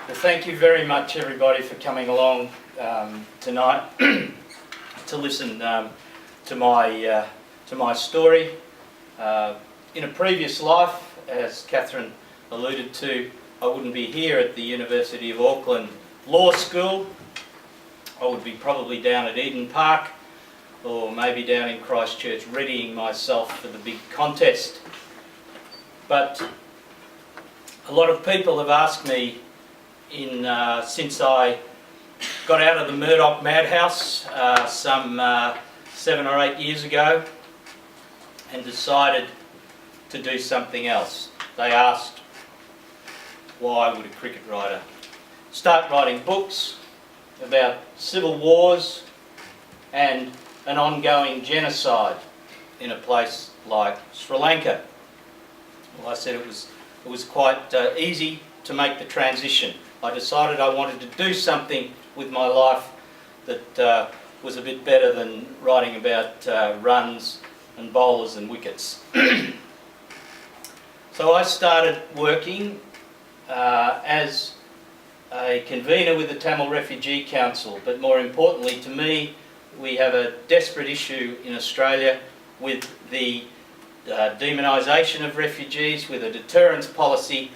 Well, thank you very much, everybody, for coming along tonight to listen to my story. In a previous life, as Catherine alluded to, I wouldn't be here at the University of Auckland Law School. I would be probably down at Eden Park, or maybe down in Christchurch, readying myself for the big contest. But a lot of people have asked me since I got out of the Murdoch madhouse some 7 or 8 years ago and decided to do something else. They asked, why would a cricket writer start writing books about civil wars and an ongoing genocide in a place like Sri Lanka? Well, I said it was quite easy to make the transition. I decided I wanted to do something with my life that was a bit better than writing about runs and bowlers and wickets. So I started working as a convener with the Tamil Refugee Council, but more importantly to me, we have a desperate issue in Australia with the demonisation of refugees, with a deterrence policy,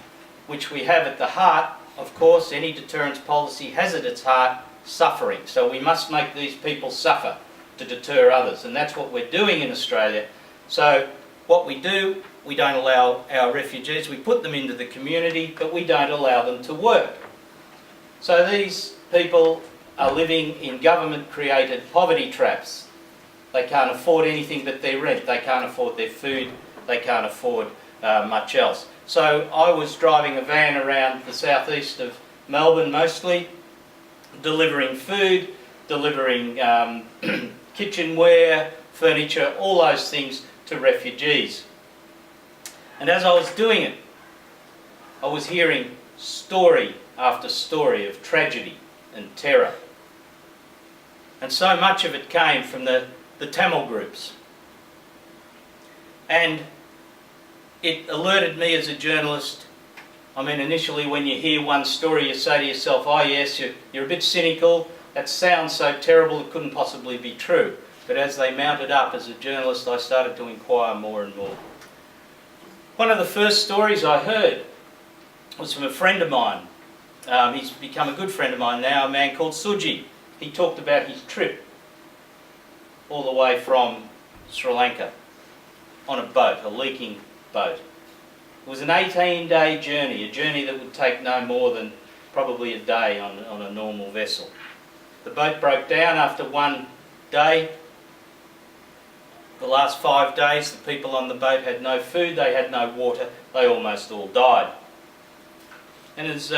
which we have at the heart. Of course, any deterrence policy has at its heart suffering, so we must make these people suffer to deter others, and that's what we're doing in Australia. So what we do, we don't allow our refugees, we put them into the community, but we don't allow them to work. So these people are living in government-created poverty traps. They can't afford anything but their rent, they can't afford their food, they can't afford much else. So I was driving a van around the southeast of Melbourne mostly, delivering food, delivering kitchenware, furniture, all those things to refugees. And as I was doing it, I was hearing story after story of tragedy and terror. And so much of it came from the Tamil groups. And it alerted me as a journalist. I mean, initially when you hear one story, you say to yourself, oh yes, you're a bit cynical, that sounds so terrible it couldn't possibly be true. But as they mounted up as a journalist, I started to inquire more and more. One of the first stories I heard was from a friend of mine. He's become a good friend of mine now, a man called Suji. He talked about his trip all the way from Sri Lanka on a boat, a leaking boat. It was an 18-day journey, a journey that would take no more than probably a day on a normal vessel. The boat broke down after one day. The last 5 days, the people on the boat had no food, they had no water, they almost all died. And as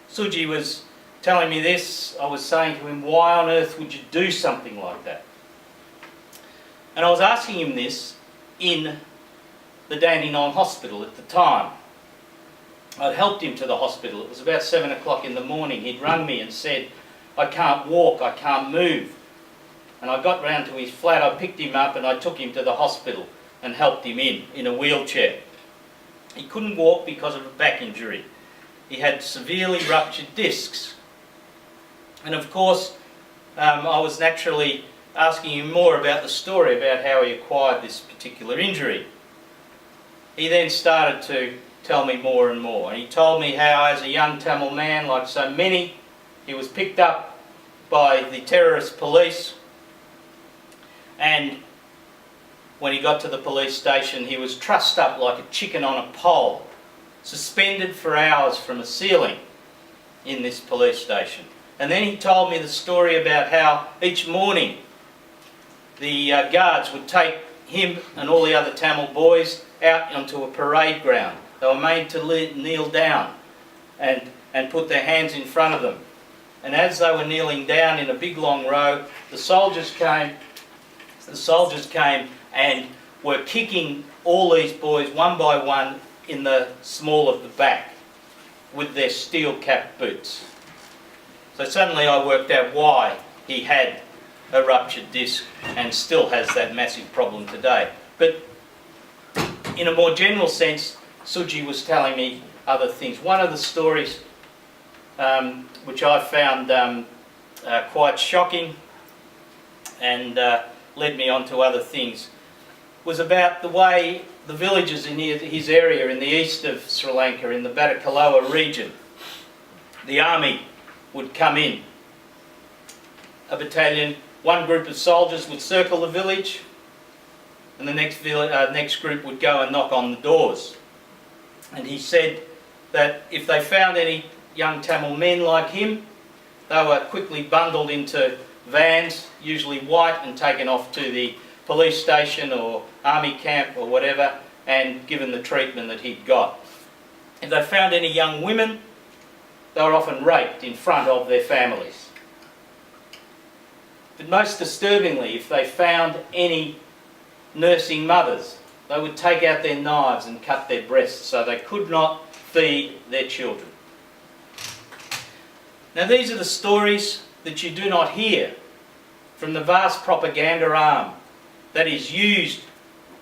Suji was telling me this, I was saying to him, why on earth would you do something like that? And I was asking him this in the Dandenong Hospital at the time. I'd helped him to the hospital. It was about 7 o'clock in the morning. He'd rung me and said, I can't walk, I can't move. And I got round to his flat, I picked him up and I took him to the hospital and helped him in a wheelchair. He couldn't walk because of a back injury. He had severely ruptured discs. And of course, I was naturally asking him more about the story, about how he acquired this particular injury. He then started to tell me more and more. And he told me how, as a young Tamil man, like so many, he was picked up by the terrorist police, and when he got to the police station, he was trussed up like a chicken on a pole, suspended for hours from a ceiling in this police station. And then he told me the story about how each morning the guards would take him and all the other Tamil boys out onto a parade ground. They were made to kneel down and put their hands in front of them. And as they were kneeling down in a big long row, the soldiers came and were kicking all these boys one by one in the small of the back with their steel-capped boots. So suddenly I worked out why he had a ruptured disc and still has that massive problem today. But in a more general sense, Suji was telling me other things. One of the stories which I found quite shocking and led me on to other things was about the way the villages in his area in the east of Sri Lanka, in the Aotearoa region, the army would come in. A battalion, one group of soldiers would circle the village, and the next group would go and knock on the doors. And he said that if they found any young Tamil men like him, they were quickly bundled into vans, usually white, and taken off to the police station or army camp or whatever, and given the treatment that he'd got. If they found any young women, they were often raped in front of their families. But most disturbingly, if they found any nursing mothers, they would take out their knives and cut their breasts so they could not feed their children. Now these are the stories that you do not hear from the vast propaganda arm that is used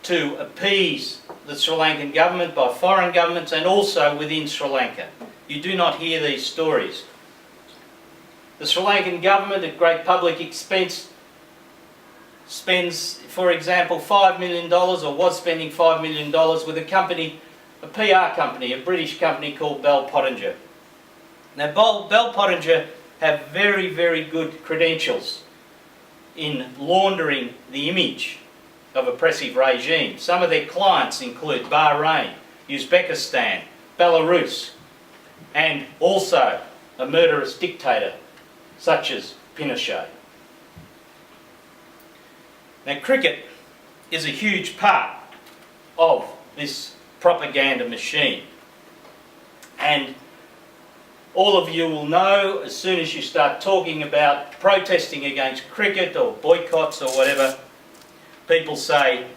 to appease the Sri Lankan government by foreign governments and also within Sri Lanka. You do not hear these stories. The Sri Lankan government, at great public expense, spends, for example, $5 million, or was spending $5 million with a company, a PR company, a British company called Bell Pottinger. Now Bell Pottinger have very, very good credentials in laundering the image of oppressive regimes. Some of their clients include Bahrain, Uzbekistan, Belarus, and also a murderous dictator such as Pinochet. Now cricket is a huge part of this propaganda machine, and all of you will know, as soon as you start talking about protesting against cricket or boycotts or whatever, people say,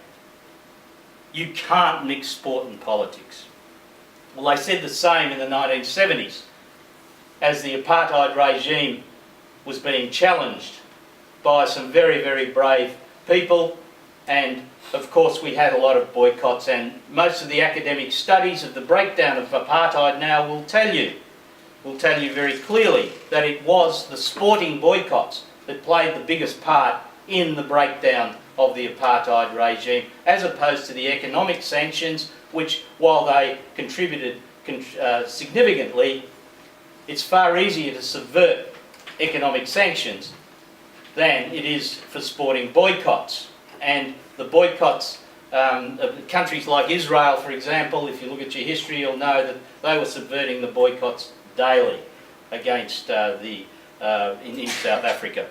you can't mix sport and politics. Well, they said the same in the 1970s, as the apartheid regime was being challenged by some very, very brave people, and of course we had a lot of boycotts, and most of the academic studies of the breakdown of apartheid now will tell you very clearly that it was the sporting boycotts that played the biggest part in the breakdown of the apartheid regime, as opposed to the economic sanctions, which, while they contributed significantly, it's far easier to subvert economic sanctions than it is for sporting boycotts. And the boycotts of countries like Israel, for example, if you look at your history, you'll know that they were subverting the boycotts daily against in South Africa.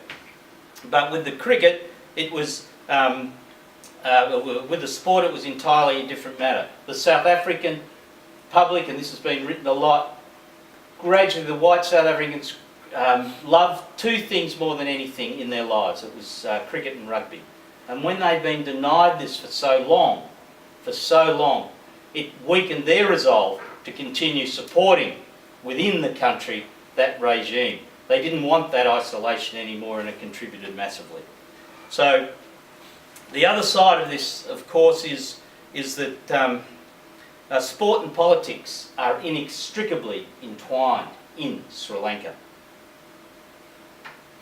But with the cricket, it was with the sport, it was entirely a different matter. The South African public, and this has been written a lot, gradually the white South Africans loved two things more than anything in their lives. It was cricket and rugby. And when they'd been denied this for so long, it weakened their resolve to continue supporting within the country that regime. They didn't want that isolation anymore, and it contributed massively. So the other side of this, of course, is that sport and politics are inextricably entwined in Sri Lanka.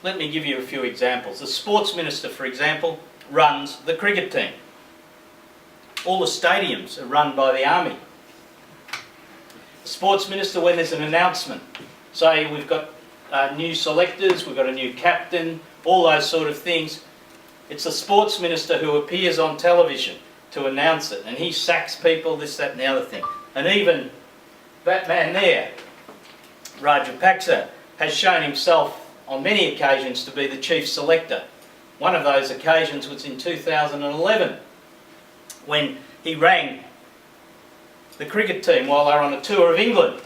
Let me give you a few examples. The sports minister, for example, runs the cricket team. All the stadiums are run by the army. The sports minister, when there's an announcement, say we've got new selectors, we've got a new captain, all those sort of things, it's the sports minister who appears on television to announce it, and he sacks people, this, that and the other thing. And even that man there, Rajapaksa, has shown himself on many occasions to be the chief selector. One of those occasions was in 2011, when he rang the cricket team while they were on a tour of England,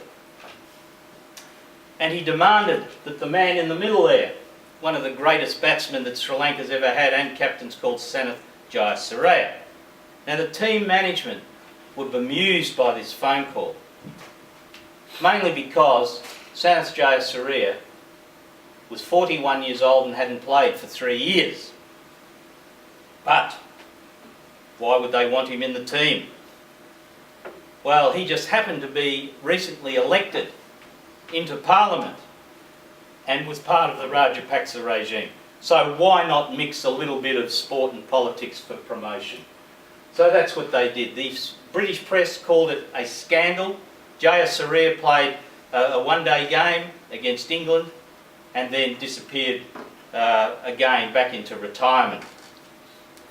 and he demanded that the man in the middle there, one of the greatest batsmen that Sri Lanka's ever had and captains, called Sanath Jayasuriya. Now the team management were bemused by this phone call, mainly because Sanath Jayasuriya was 41 years old and hadn't played for 3 years. But why would they want him in the team? Well, he just happened to be recently elected into Parliament and was part of the Rajapaksa regime. So why not mix a little bit of sport and politics for promotion? So that's what they did. The British press called it a scandal. Jayasuriya played a one-day game against England and then disappeared again back into retirement.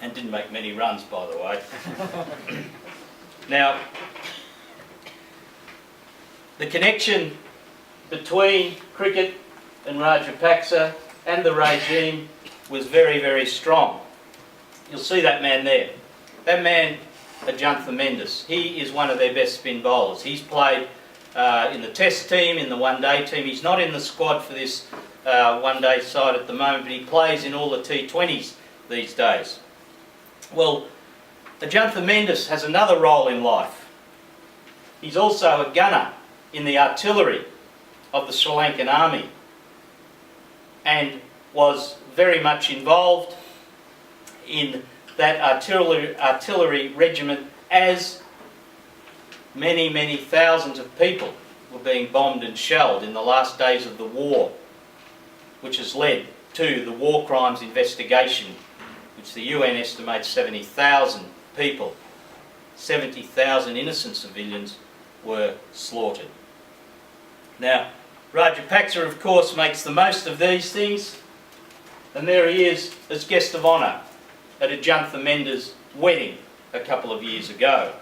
And didn't make many runs, by the way. Now, the connection between cricket and Rajapaksa and the regime was very, very strong. You'll see that man there. That man, Ajantha Mendis, he is one of their best spin bowlers. He's played in the test team, in the one-day team. He's not in the squad for this one-day side at the moment, but he plays in all the T20s these days. Well, Ajantha Mendis has another role in life. He's also a gunner in the artillery of the Sri Lankan army and was very much involved in that artillery regiment as many, many thousands of people were being bombed and shelled in the last days of the war, which has led to the war crimes investigation, which the UN estimates 70,000 people, 70,000 innocent civilians were slaughtered. Now, Rajapaksa, of course, makes the most of these things, and there he is as guest of honour at Ajantha Mendis' wedding a couple of years ago.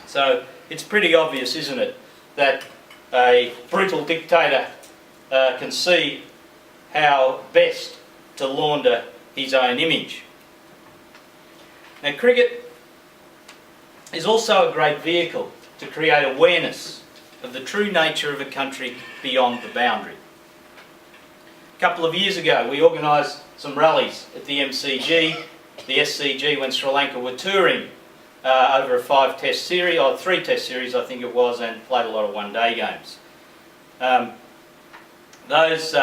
So it's pretty obvious, isn't it, that a brutal dictator can see how best to launder his own image. Now, cricket is also a great vehicle to create awareness of the true nature of a country beyond the boundary. A couple of years ago we organised some rallies at the MCG, the SCG, when Sri Lanka were touring over a 5-test series, or 3-test series I think it was, and played a lot of one-day games. Those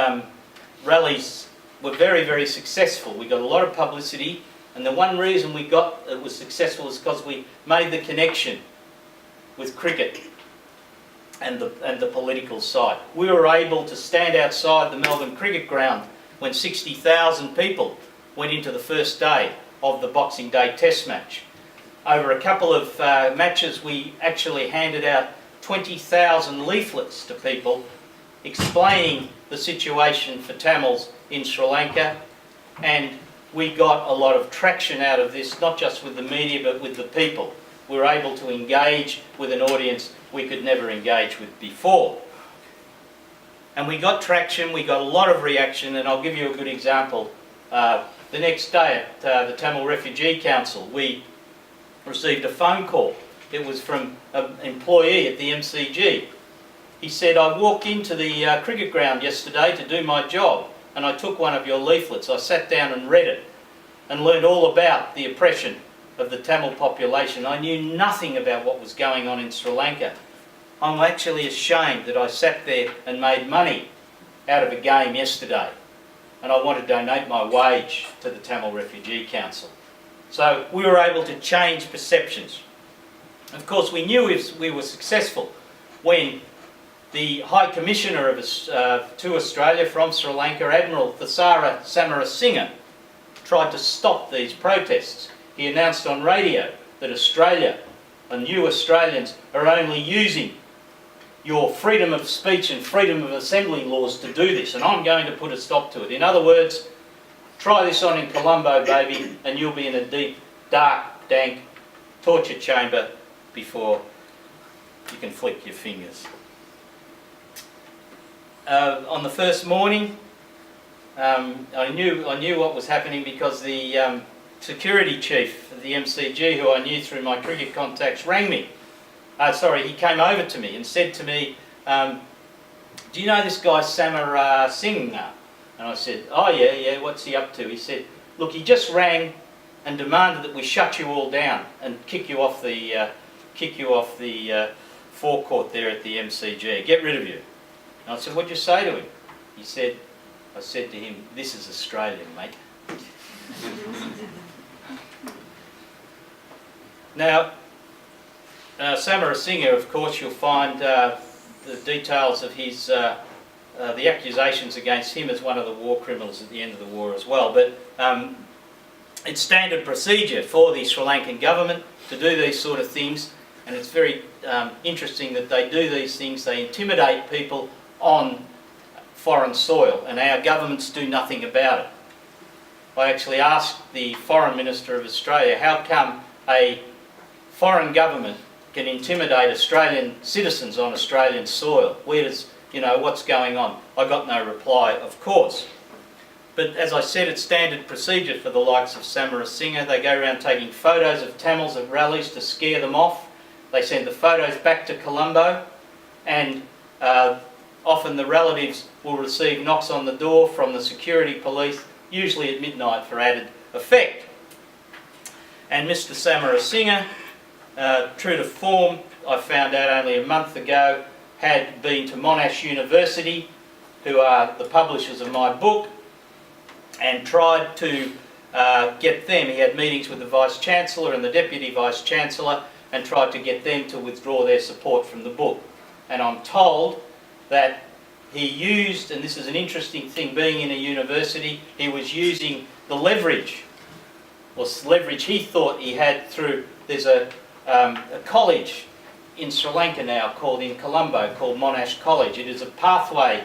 rallies were very, very successful. We got a lot of publicity, and the one reason we got it was successful is because we made the connection with cricket and the political side. We were able to stand outside the Melbourne Cricket Ground when 60,000 people went into the first day of the Boxing Day Test match. Over a couple of matches we actually handed out 20,000 leaflets to people explaining the situation for Tamils in Sri Lanka, and we got a lot of traction out of this, not just with the media but with the people. We were able to engage with an audience we could never engage with before. And we got traction, we got a lot of reaction, and I'll give you a good example. The next day at the Tamil Refugee Council, we received a phone call. It was from an employee at the MCG. He said, I walked into the cricket ground yesterday to do my job, and I took one of your leaflets. I sat down and read it and learned all about the oppression of the Tamil population. I knew nothing about what was going on in Sri Lanka. I'm actually ashamed that I sat there and made money out of a game yesterday, and I want to donate my wage to the Tamil Refugee Council. So we were able to change perceptions. Of course, we knew if we were successful when the High Commissioner to Australia from Sri Lanka, Admiral Thassara Samarasinghe, tried to stop these protests. He announced on radio that Australia and you Australians are only using your freedom of speech and freedom of assembly laws to do this, and I'm going to put a stop to it. In other words, try this on in Colombo, baby, and you'll be in a deep, dark, dank torture chamber before you can flick your fingers. On the first morning, I knew what was happening because the security chief of the MCG, who I knew through my cricket contacts, rang me. He came over to me and said to me, do you know this guy Samar Singh? And I said, oh yeah, what's he up to? He said, look, he just rang and demanded that we shut you all down and kick you off the forecourt there at the MCG, get rid of you. And I said, what'd you say to him? He said, I said to him, this is Australian, mate. Now, Samarasinha, of course, you'll find the details of his the accusations against him as one of the war criminals at the end of the war as well. But it's standard procedure for the Sri Lankan government to do these sort of things, and it's very interesting that they do these things. They intimidate people on foreign soil, and our governments do nothing about it. I actually asked the Foreign Minister of Australia, how come a foreign government can intimidate Australian citizens on Australian soil? Where does, what's going on? I got no reply, of course. But as I said, it's standard procedure for the likes of Samarasinha. They go around taking photos of Tamils at rallies to scare them off. They send the photos back to Colombo, and often the relatives will receive knocks on the door from the security police, usually at midnight, for added effect. And Mr. Samarasinha, true to form, I found out only a month ago, had been to Monash University, who are the publishers of my book, and tried to get them. He had meetings with the Vice-Chancellor and the Deputy Vice-Chancellor and tried to get them to withdraw their support from the book. And I'm told that he used, and this is an interesting thing, being in a university, he was using the leverage, or leverage he thought he had through, there's a college in Sri Lanka now in Colombo called Monash College. It is a pathway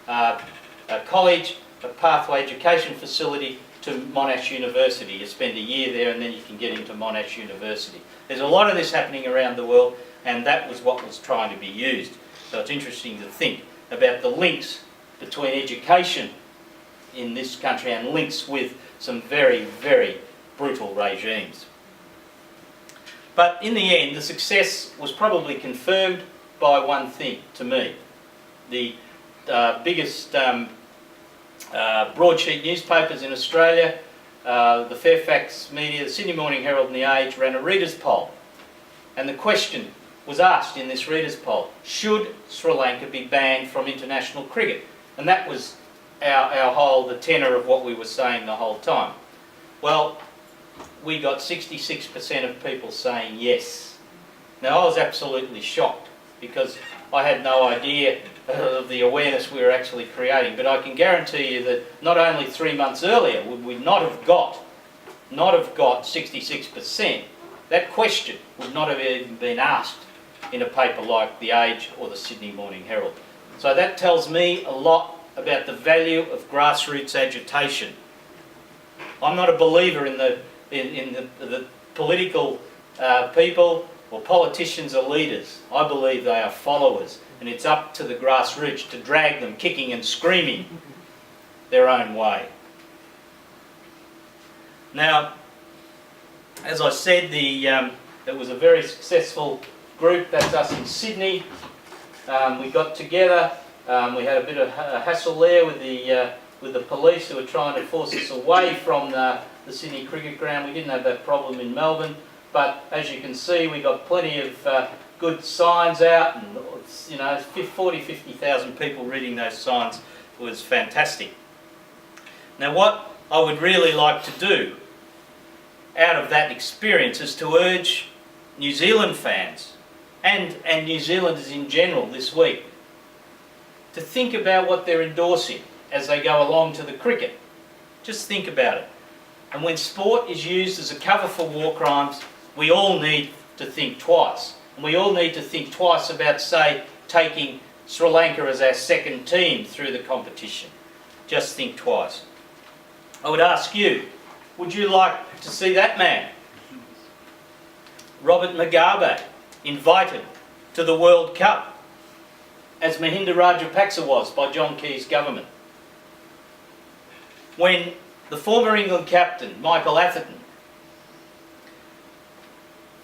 college, a pathway education facility to Monash University. You spend a year there and then you can get into Monash University. There's a lot of this happening around the world, and that was what was trying to be used. So it's interesting to think about the links between education in this country and links with some very, very brutal regimes. But in the end, the success was probably confirmed by one thing to me. The biggest broadsheet newspapers in Australia, the Fairfax media, the Sydney Morning Herald and the Age ran a readers' poll. And the question was asked in this readers' poll, should Sri Lanka be banned from international cricket? And that was the tenor of what we were saying the whole time. Well, we got 66% of people saying yes. Now, I was absolutely shocked because I had no idea of the awareness we were actually creating. But I can guarantee you that not only 3 months earlier would we not have got 66%, that question would not have even been asked in a paper like The Age or the Sydney Morning Herald. So that tells me a lot about the value of grassroots agitation. I'm not a believer in the political people or politicians or leaders. I believe they are followers, and it's up to the grassroots to drag them kicking and screaming their own way. Now, as I said, it was a very successful group. That's us in Sydney. We got together. We had a bit of a hassle there with the police who were trying to force us away from the Sydney Cricket Ground. We didn't have that problem in Melbourne, but as you can see, we got plenty of good signs out, and 40,000-50,000 people reading those signs. It was fantastic. Now, what I would really like to do out of that experience is to urge New Zealand fans and New Zealanders in general this week to think about what they're endorsing as they go along to the cricket. Just think about it. And when sport is used as a cover for war crimes, we all need to think twice. And we all need to think twice about, say, taking Sri Lanka as our second team through the competition. Just think twice. I would ask you, would you like to see that man, Robert Mugabe, invited to the World Cup, as Mahinda Rajapaksa was by John Key's government? When the former England captain, Michael Atherton,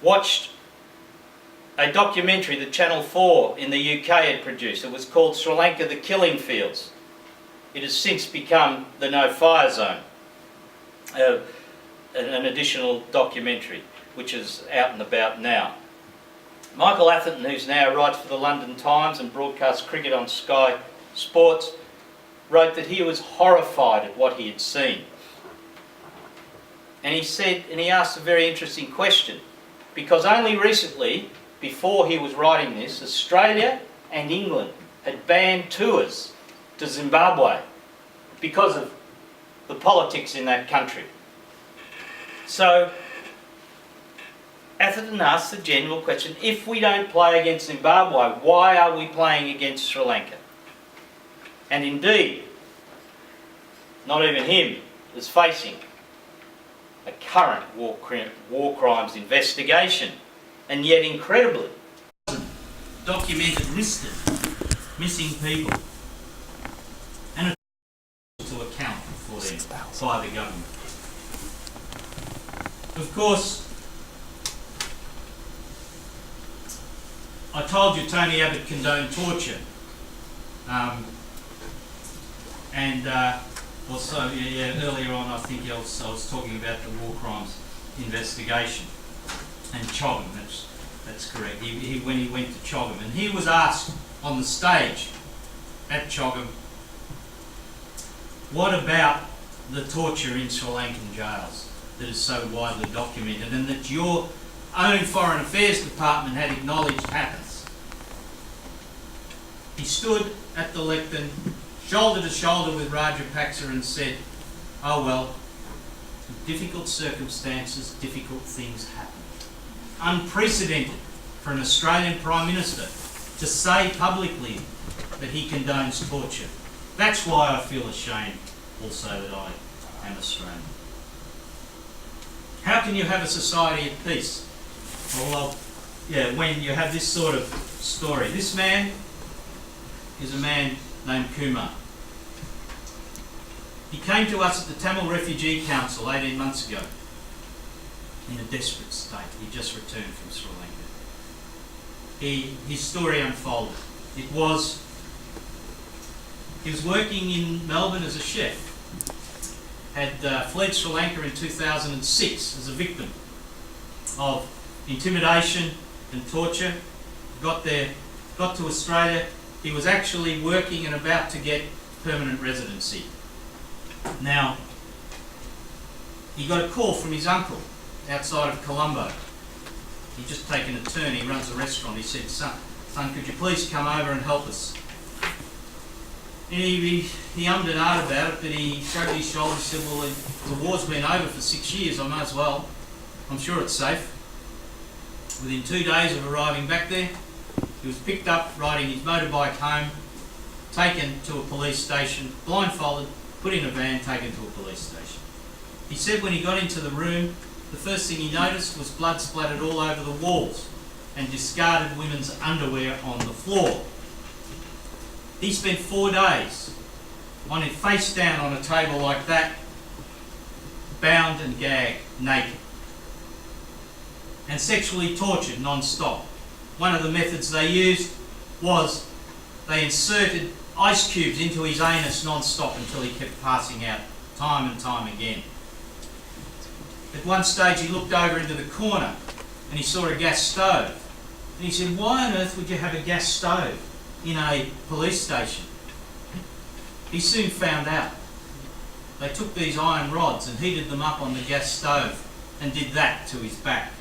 watched a documentary that Channel 4 in the UK had produced. It was called Sri Lanka, the Killing Fields. It has since become the No Fire Zone, an additional documentary which is out and about now. Michael Atherton, who's now writes for the London Times and broadcasts cricket on Sky Sports, wrote that he was horrified at what he had seen. And he asked a very interesting question, because only recently, before he was writing this, Australia and England had banned tours to Zimbabwe because of the politics in that country. So Atherton asked the general question, if we don't play against Zimbabwe, why are we playing against Sri Lanka? And indeed, not even him is facing a current war crimes investigation, and yet incredibly documented listed missing people and to account for them by the government. Of course, I told you Tony Abbott condoned torture, also earlier on I think I was talking about the war crimes investigation and Choggum. That's correct. When he went to Choggum, and he was asked on the stage at Choggum, what about the torture in Sri Lankan jails that is so widely documented and that your own Foreign Affairs Department had acknowledged happens? He stood at the lectern, shoulder to shoulder with Rajapaksa, and said, oh well, in difficult circumstances, difficult things happen. Unprecedented for an Australian Prime Minister to say publicly that he condones torture. That's why I feel ashamed also that I am Australian. How can you have a society at peace? Well, when you have this sort of story. This man is a man named Kumar. He came to us at the Tamil Refugee Council 18 months ago in a desperate state. He just returned from Sri Lanka. His story unfolded. He was working in Melbourne as a chef. Had fled Sri Lanka in 2006 as a victim of intimidation and torture. Got to Australia. He was actually working and about to get permanent residency. Now, he got a call from his uncle outside of Colombo. He'd just taken a turn. He runs a restaurant. He said, son, could you please come over and help us? And he ummed and ahed about it, but he shrugged his shoulders and said, well, the war's been over for 6 years, I may as well. I'm sure it's safe. Within 2 days of arriving back there, he was picked up riding his motorbike home, taken to a police station, blindfolded, put in a van, taken to a police station. He said when he got into the room, the first thing he noticed was blood splattered all over the walls and discarded women's underwear on the floor. He spent 4 days face down on a table like that, bound and gagged, naked, and sexually tortured non-stop. One of the methods they used was they inserted ice cubes into his anus non-stop until he kept passing out time and time again. At one stage he looked over into the corner and he saw a gas stove. And he said, why on earth would you have a gas stove in a police station? He soon found out. They took these iron rods and heated them up on the gas stove and did that to his back.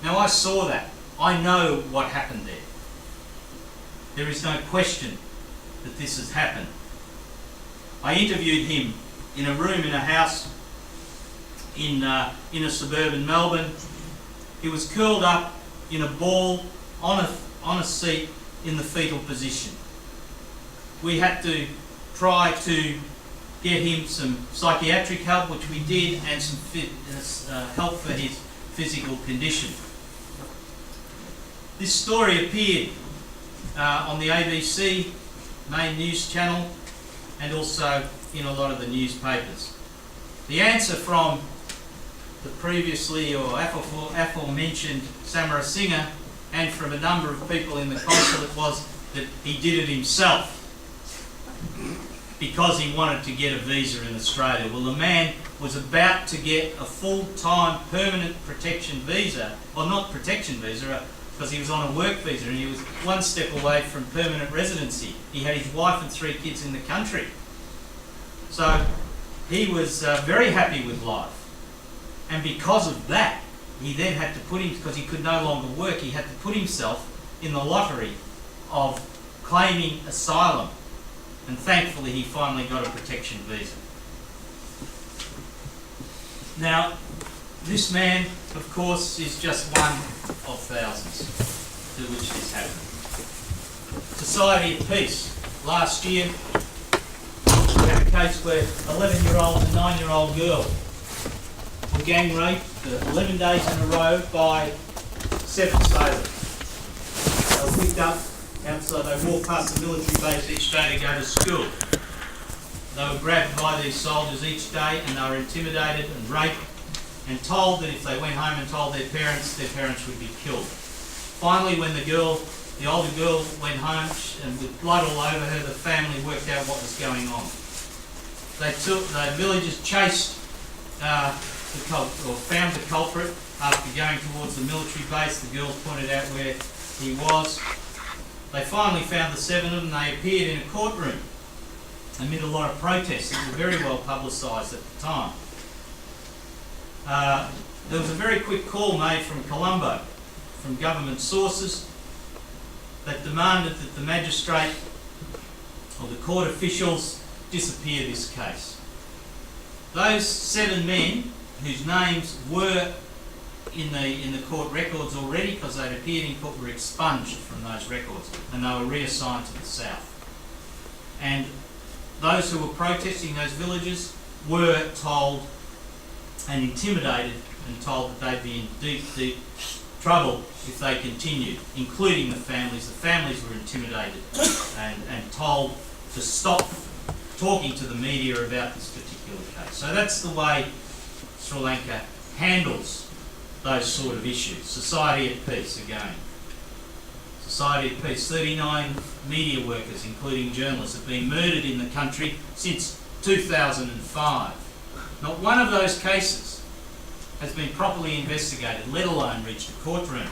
Now I saw that. I know what happened there. There is no question that this has happened. I interviewed him in a room in a house in a suburban Melbourne. He was curled up in a ball on a seat in the fetal position. We had to try to get him some psychiatric help, which we did, and some help for his physical condition. This story appeared on the ABC main news channel and also in a lot of the newspapers. The answer from the previously or aforementioned Samarasinghe and from a number of people in the consulate was that he did it himself because he wanted to get a visa in Australia. Well, the man was about to get a full-time permanent protection visa, well, not protection visa, because he was on a work visa and he was one step away from permanent residency. He had his wife and 3 kids in the country. So he was very happy with life. And because of that, he then had to put him, because he could no longer work, he had to put himself in the lottery of claiming asylum. And thankfully he finally got a protection visa. Now, this man, of course, is just one of thousands to which this happened. Society of Peace. Last year, we had a case where 11-year-old and 9-year-old girl were gang raped for 11 days in a row by 7 sailors. They were picked up outside, they walked past the military base each day to go to school. They were grabbed by these soldiers each day and they were intimidated and raped and told that if they went home and told their parents would be killed. Finally, when the older girl went home and with blood all over her, the family worked out what was going on. The villagers chased found the culprit after going towards the military base. The girls pointed out where he was. They finally found the 7 of them. They appeared in a courtroom amid a lot of protests that were very well publicised at the time. There was a very quick call made from Colombo, from government sources, that demanded that the magistrate or the court officials disappear this case. Those 7 men, whose names were in the court records already because they'd appeared in court, were expunged from those records and they were reassigned to the south. And those who were protesting, those villagers, were told and intimidated and told that they'd be in deep, deep trouble if they continued, including the families. The families were intimidated and told to stop talking to the media about this particular case. So that's the way Sri Lanka handles those sort of issues. Society of Peace again. Society of Peace. 39 media workers, including journalists, have been murdered in the country since 2005. Not one of those cases has been properly investigated, let alone reached a courtroom.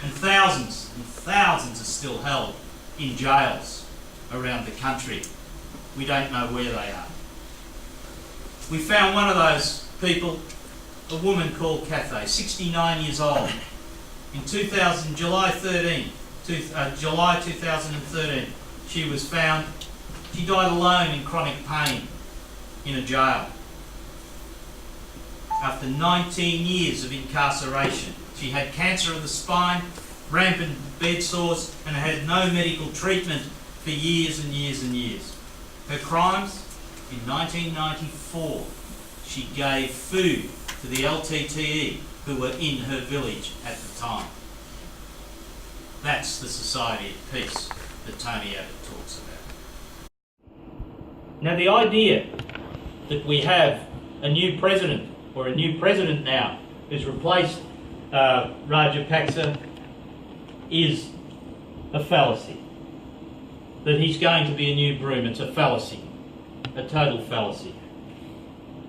And thousands are still held in jails around the country. We don't know where they are. We found one of those people, a woman called Cathay, 69 years old. In July 2013, she was found. She died alone in chronic pain in a jail. After 19 years of incarceration, she had cancer of the spine, rampant bed sores, and had no medical treatment for years and years and years. Her crimes? In 1994, she gave food to the LTTE who were in her village at the time. That's the Society of Peace that Tony Abbott talks about. Now, the idea that we have a new president, or a new president now, who's replaced Rajapaksa, is a fallacy. That he's going to be a new broom, it's a fallacy. A total fallacy.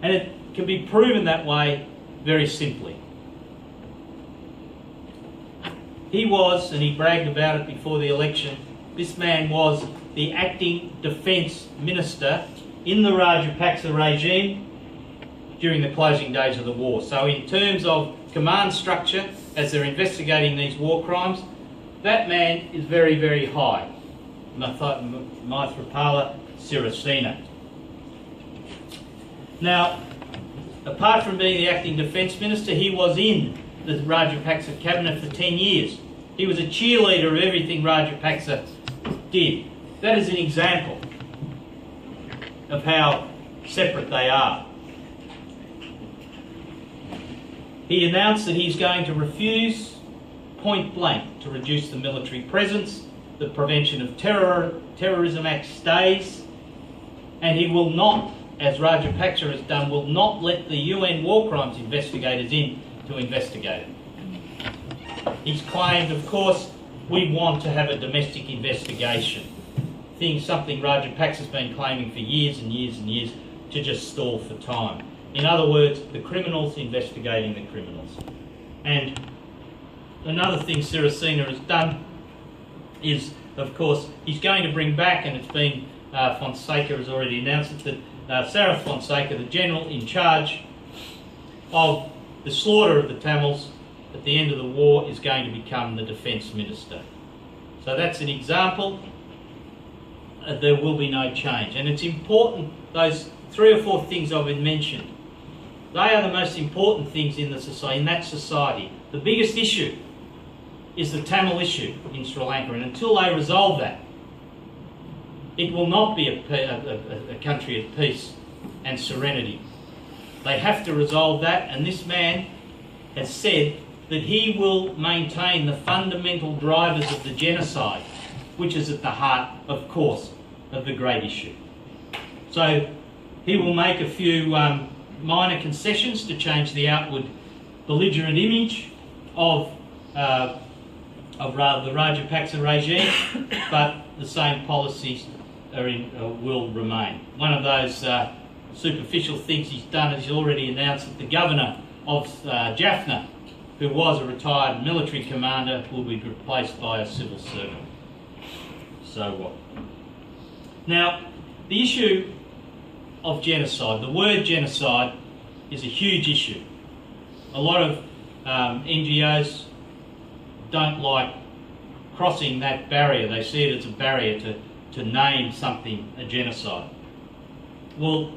And it can be proven that way very simply. He was, and he bragged about it before the election, this man was the acting defence minister in the Rajapaksa regime during the closing days of the war. So in terms of command structure, as they're investigating these war crimes, that man is very, very high. Maithripala Sirisena. Now, apart from being the acting defence minister, he was in the Rajapaksa cabinet for 10 years. He was a cheerleader of everything Rajapaksa did. That is an example of how separate they are. He announced that he's going to refuse point blank to reduce the military presence. The Prevention of Terrorism Act stays, and he will not, as Rajapaksa has done, will not let the UN war crimes investigators in to investigate it. He's claimed, of course, we want to have a domestic investigation. Something Rajapaksa's been claiming for years and years and years, to just stall for time. In other words, the criminals investigating the criminals. And another thing Sirisena has done is, of course, he's going to bring back, and it's been, Fonseca has already announced it, that Sarah Fonseca, the general in charge of the slaughter of the Tamils at the end of the war is going to become the Defence Minister. So that's an example. There will be no change. And it's important, those 3 or 4 things I've mentioned, they are the most important things in the society, in that society. The biggest issue is the Tamil issue in Sri Lanka, and until they resolve that, it will not be a country of peace and serenity. They have to resolve that, and this man has said that he will maintain the fundamental drivers of the genocide, which is at the heart, of course, of the great issue. So he will make a few minor concessions to change the outward belligerent image of the Rajapaksa regime, but the same policies will remain. One of those superficial things he's done is he's already announced that the governor of Jaffna, who was a retired military commander, will be replaced by a civil servant. So what? Now, the issue of genocide, the word genocide is a huge issue. A lot of NGOs don't like crossing that barrier. They see it as a barrier to name something a genocide. Well,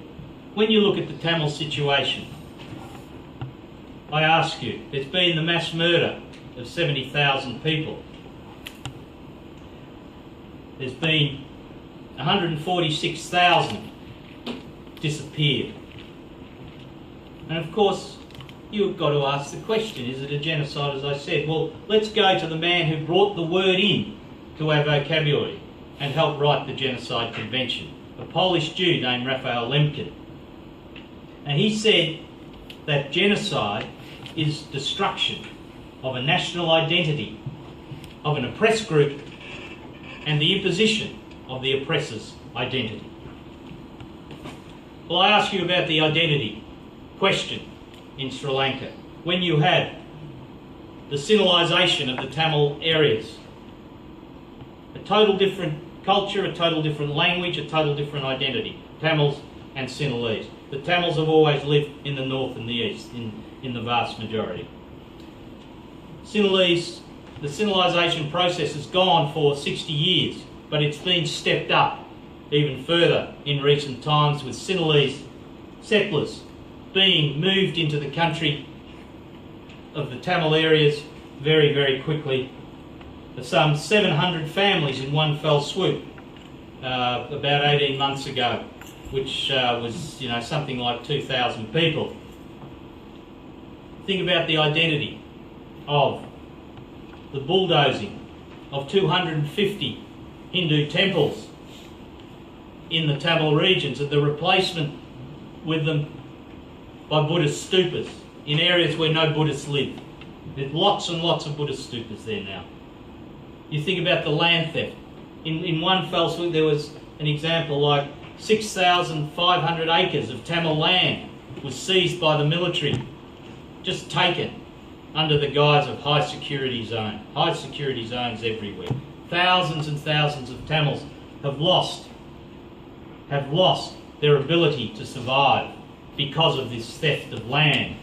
when you look at the Tamil situation, I ask you, there's been the mass murder of 70,000 people. There's been 146,000 disappeared. And of course, you've got to ask the question, is it a genocide, as I said? Well, let's go to the man who brought the word in to our vocabulary and helped write the Genocide Convention, a Polish Jew named Raphael Lemkin. And he said that genocide is destruction of a national identity, of an oppressed group, and the imposition of the oppressor's identity. Well, I ask you about the identity question in Sri Lanka. When you had the Sinhalisation of the Tamil areas, a total different culture, a total different language, a total different identity, Tamils and Sinhalese. The Tamils have always lived in the north and the east, in the vast majority. Sinhalese, the Sinhalisation process has gone for 60 years, but it's been stepped up even further in recent times with Sinhalese settlers being moved into the country of the Tamil areas very, very quickly. Some 700 families in one fell swoop about 18 months ago, which was, something like 2,000 people. Think about the identity of the bulldozing of 250 Hindu temples in the Tamil regions and the replacement with them by Buddhist stupas in areas where no Buddhists live. There's lots and lots of Buddhist stupas there now. You think about the land theft. In one fell swoop there was an example like 6,500 acres of Tamil land was seized by the military, just taken under the guise of high security zone. High security zones everywhere. Thousands and thousands of Tamils have lost their ability to survive because of this theft of land.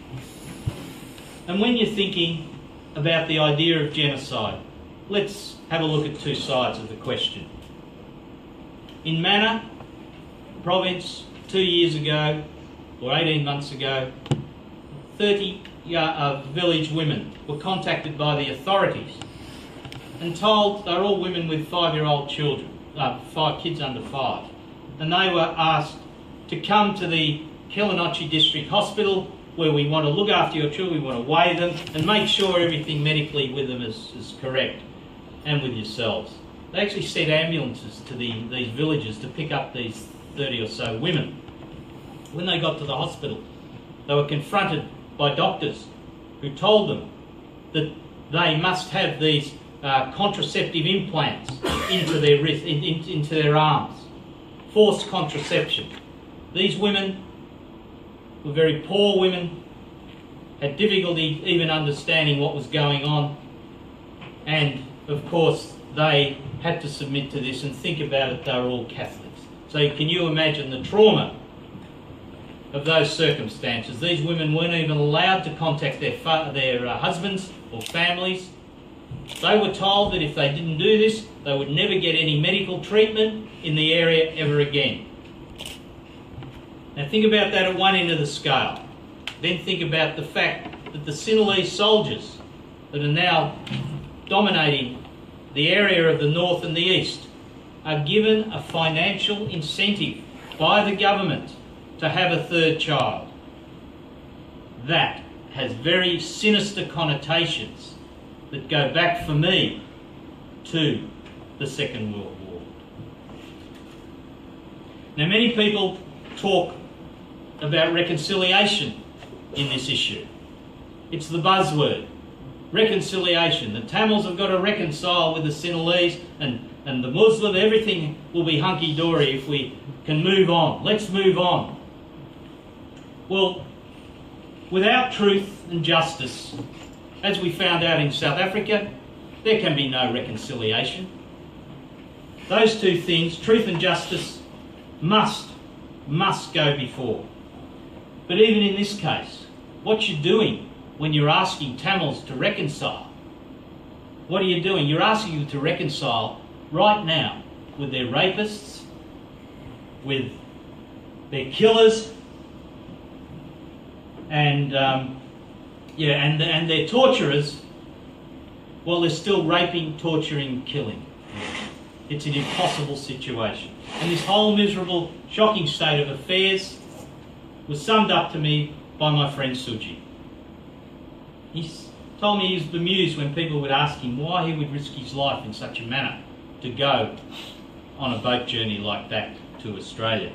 And when you're thinking about the idea of genocide, let's have a look at two sides of the question. In Mannar province, 2 years ago, or 18 months ago, 30 village women were contacted by the authorities and told they're all women with 5-year-old children, 5 kids under 5, and they were asked to come to the Kilinochchi District Hospital where we want to look after your children, we want to weigh them and make sure everything medically with them is correct, and with yourselves. They actually sent ambulances to these villages to pick up these 30 or so women. When they got to the hospital, they were confronted by doctors who told them that they must have these contraceptive implants into their wrist, into their arms. Forced contraception. These women were very poor women, had difficulty even understanding what was going on, and of course they had to submit to this, and think about it, they were all Catholics. So can you imagine the trauma of those circumstances. These women weren't even allowed to contact their husbands or families. They were told that if they didn't do this, they would never get any medical treatment in the area ever again. Now think about that at one end of the scale. Then think about the fact that the Sinhalese soldiers that are now dominating the area of the north and the east are given a financial incentive by the government to have a third child. That has very sinister connotations that go back for me to the Second World War. Now many people talk about reconciliation in this issue. It's the buzzword, reconciliation. The Tamils have got to reconcile with the Sinhalese and the Muslim, everything will be hunky-dory if we can move on. Let's move on. Well, without truth and justice, as we found out in South Africa, there can be no reconciliation. Those two things, truth and justice, must go before. But even in this case, what you're doing when you're asking Tamils to reconcile, what are you doing? You're asking them to reconcile right now with their rapists, with their killers, and their torturers. Well, they're still raping, torturing, killing. It's an impossible situation. And this whole miserable, shocking state of affairs was summed up to me by my friend Suji. He told me he was bemused when people would ask him why he would risk his life in such a manner to go on a boat journey like that to Australia.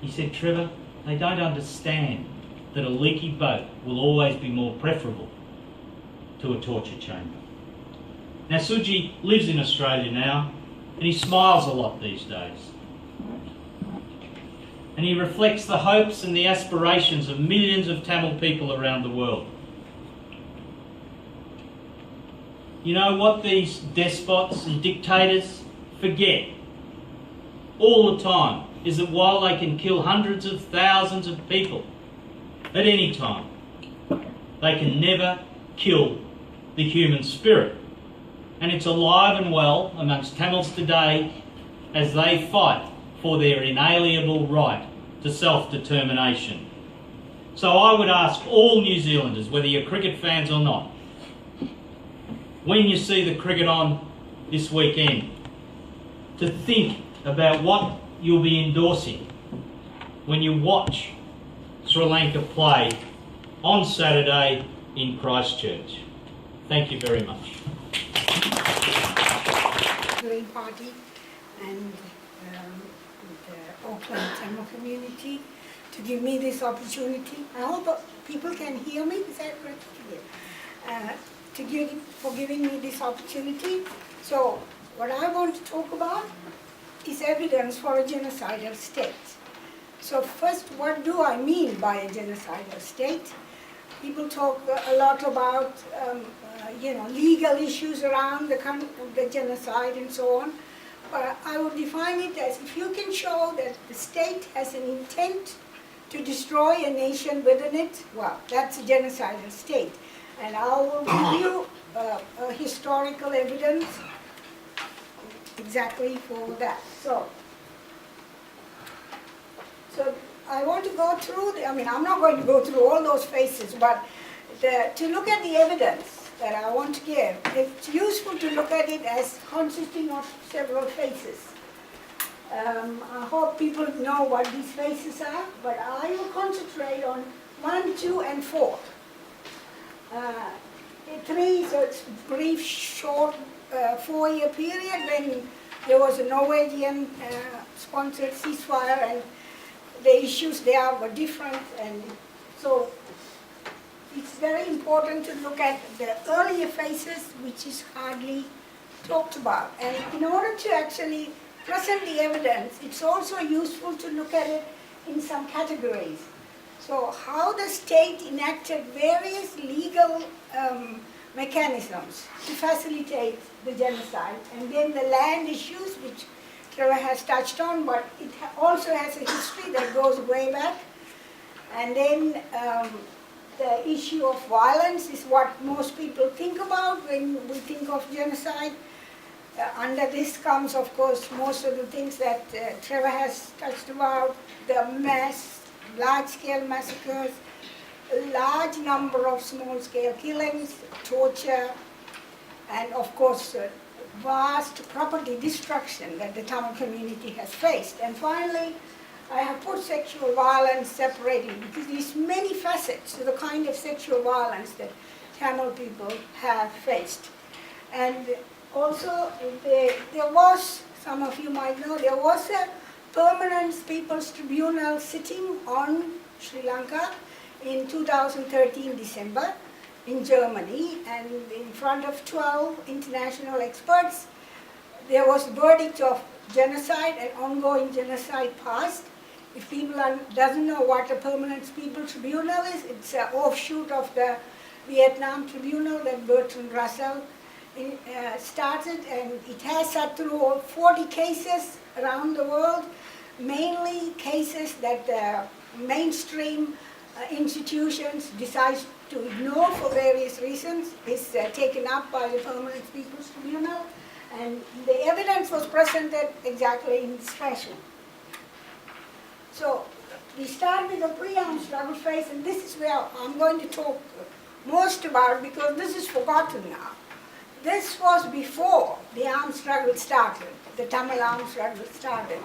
He said, Trevor, they don't understand that a leaky boat will always be more preferable to a torture chamber. Now Suji lives in Australia now and he smiles a lot these days. And he reflects the hopes and the aspirations of millions of Tamil people around the world. You know what these despots and dictators forget all the time is that while they can kill hundreds of thousands of people at any time, they can never kill the human spirit. And it's alive and well amongst Tamils today as they fight for their inalienable right to self-determination. So I would ask all New Zealanders, whether you're cricket fans or not, when you see the cricket on this weekend, to think about what you'll be endorsing when you watch Sri Lanka play on Saturday in Christchurch. Thank you very much. Green Party and the Auckland Tamil community to give me this opportunity. I hope people can hear me. Is that correct? For giving me this opportunity. So what I want to talk about is evidence for a genocidal state. So first, what do I mean by a genocidal state? People talk a lot about legal issues around the genocide and so on. But I would define it as if you can show that the state has an intent to destroy a nation within it, well, that's a genocidal state. And I will give you historical evidence exactly for that. So I want to go through, I'm not going to go through all those phases, but to look at the evidence that I want to give, it's useful to look at it as consisting of several phases. I hope people know what these phases are, but I will concentrate on 1, 2, and 4. 3, so it's brief, short 4-year period when there was a Norwegian sponsored ceasefire and the issues there were different, and so it's very important to look at the earlier phases, which is hardly talked about. And in order to actually present the evidence, it's also useful to look at it in some categories. So how the state enacted various legal mechanisms to facilitate the genocide, and then the land issues, which Trevor has touched on, but it also has a history that goes way back. And then the issue of violence is what most people think about when we think of genocide. Under this comes, of course, most of the things that Trevor has touched about, the large-scale massacres, a large number of small-scale killings, torture, and of course, vast property destruction that the Tamil community has faced. And finally, I have put sexual violence separated because there's many facets to the kind of sexual violence that Tamil people have faced. And also, there was, some of you might know, there was a permanent People's Tribunal sitting on Sri Lanka in 2013 December in Germany, and in front of 12 international experts, there was a verdict of genocide and ongoing genocide passed. If people doesn't know what a permanent People's Tribunal is, it's an offshoot of the Vietnam Tribunal that Bertrand Russell started, and it has sat through 40 cases around the world, mainly cases that mainstream institutions decide to ignore for various reasons. Is taken up by the Permanent People's Tribunal, and the evidence was presented exactly in this fashion. So we start with the pre-armed struggle phase, and this is where I'm going to talk most about, because this is forgotten now. This was before the armed struggle started, the Tamil armed struggle started.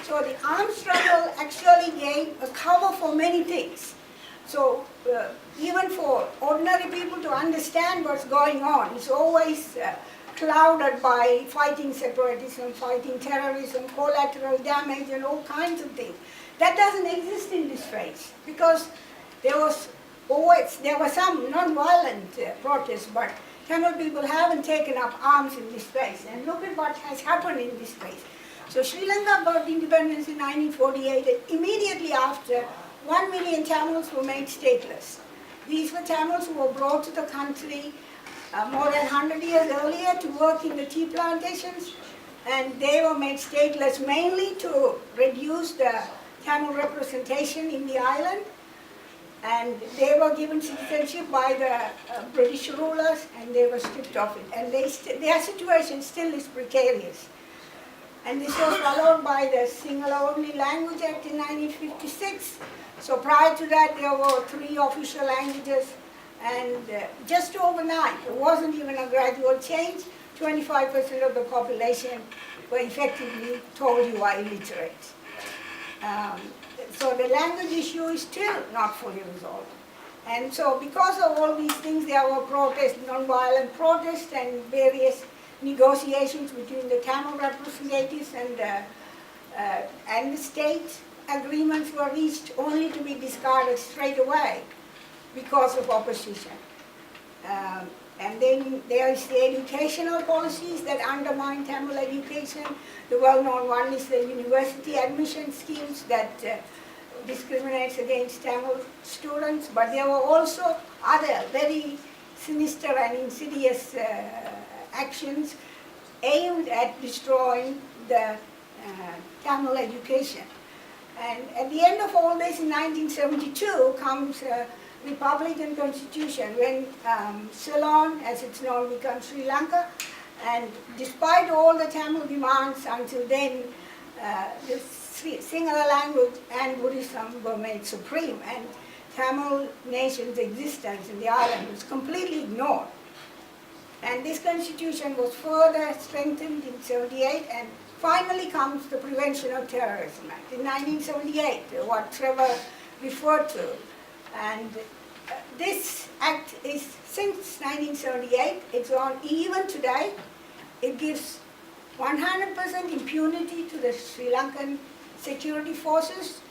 So the armed struggle actually gave a cover for many things. So even for ordinary people to understand what's going on, it's always clouded by fighting separatism, fighting terrorism, collateral damage, and all kinds of things. That doesn't exist in this phase, because there were some non-violent protests, but Tamil people haven't taken up arms in this phase. And look at what has happened in this phase. So Sri Lanka got independence in 1948, and immediately after, 1 million Tamils were made stateless. These were Tamils who were brought to the country more than 100 years earlier to work in the tea plantations, and they were made stateless mainly to reduce the Tamil representation in the island, and they were given citizenship by the British rulers, and they were stripped of it. And their situation still is precarious. And this was followed by the Sinhala-only Language Act in 1956. So prior to that, there were 3 official languages, and just overnight, it wasn't even a gradual change, 25% of the population were effectively told you are illiterate. So the language issue is still not fully resolved. And so because of all these things, there were protests, non-violent protests, and various negotiations between the Tamil representatives and the state. Agreements were reached only to be discarded straight away because of opposition. And then there is the educational policies that undermine Tamil education. The well-known one is the university admission schemes that discriminates against Tamil students, but there were also other very sinister and insidious actions aimed at destroying the Tamil education. And at the end of all this, in 1972, comes a Republican constitution when Ceylon, as it's known, becomes Sri Lanka. And despite all the Tamil demands until then, the Sinhala language and Buddhism were made supreme, and Tamil nation's existence in the island was completely ignored. And this constitution was further strengthened in 1978, and finally comes the Prevention of Terrorism Act in 1978, what Trevor referred to. And this act is, since 1978, it's on even today. It gives 100% impunity to the Sri Lankan security forces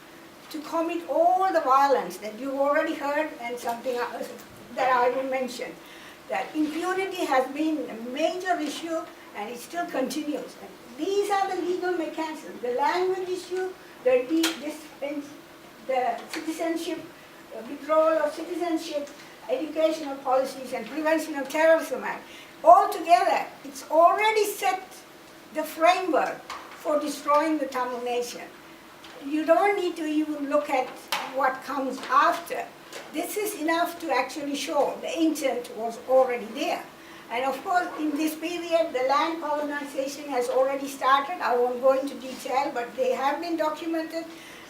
to commit all the violence that you've already heard, and something else that I will mention. That impunity has been a major issue, and it still continues. And these are the legal mechanisms: the language issue, the citizenship, withdrawal of citizenship, educational policies, and Prevention of Terrorism Act. Altogether, it's already set the framework for destroying the Tamil nation. you don't need to even look at what comes after. This is enough to actually show the intent was already there. And of course, in this period, the land colonization has already started. I won't go into detail, but they have been documented.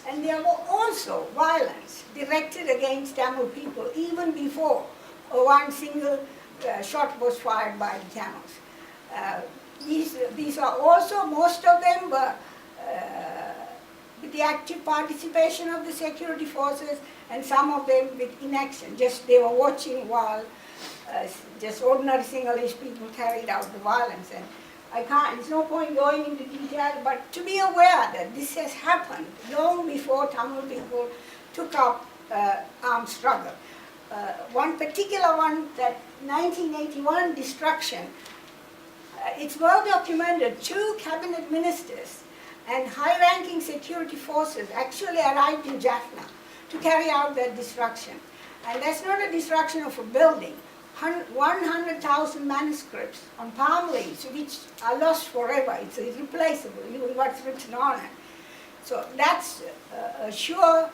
And there were also violence directed against Tamil people, even before one single shot was fired by the Tamils. These are also, most of them were with the active participation of the security forces, and some of them with inaction. Just they were watching while just ordinary Sinhalese people carried out the violence. And it's no point going into detail, but to be aware that this has happened long before Tamil people took up armed struggle. One particular one, that 1981 destruction, it's well documented. 2 cabinet ministers and high-ranking security forces actually arrived in Jaffna to carry out that destruction. And that's not a destruction of a building. 100,000 manuscripts on palm leaves, which are lost forever. It's irreplaceable, even what's written on it. So that's a sure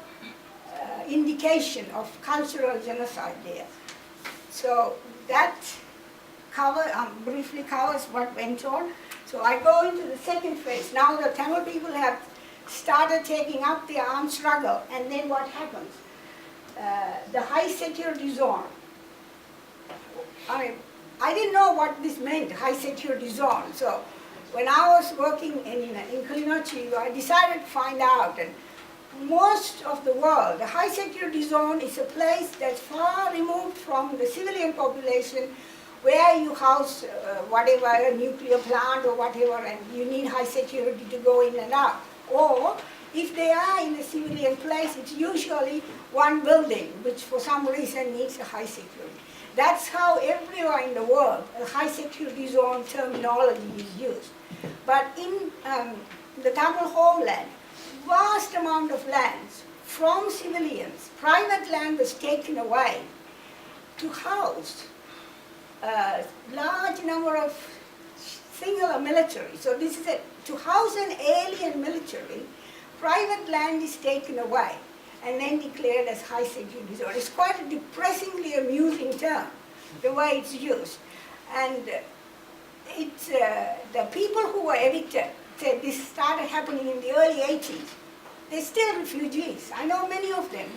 indication of cultural genocide there. So that briefly covers what went on. So I go into the second phase. Now the Tamil people have started taking up the armed struggle, and then what happens? The high security zone. I didn't know what this meant, high security zone. So when I was working in Kilinochchi, I decided to find out. And most of the world, the high security zone is a place that's far removed from the civilian population, where you house whatever, a nuclear plant or whatever, and you need high security to go in and out. Or if they are in a civilian place, it's usually one building, which for some reason needs a high security. That's how everywhere in the world a high security zone terminology is used. But in the Tamil homeland, vast amount of lands from civilians, private land was taken away to house a large number of singular military. So this is it. To house an alien military, private land is taken away and then declared as high security zone. It's quite a depressingly amusing term, the way it's used. And it's the people who were evicted said this started happening in the early 80s. They're still refugees. I know many of them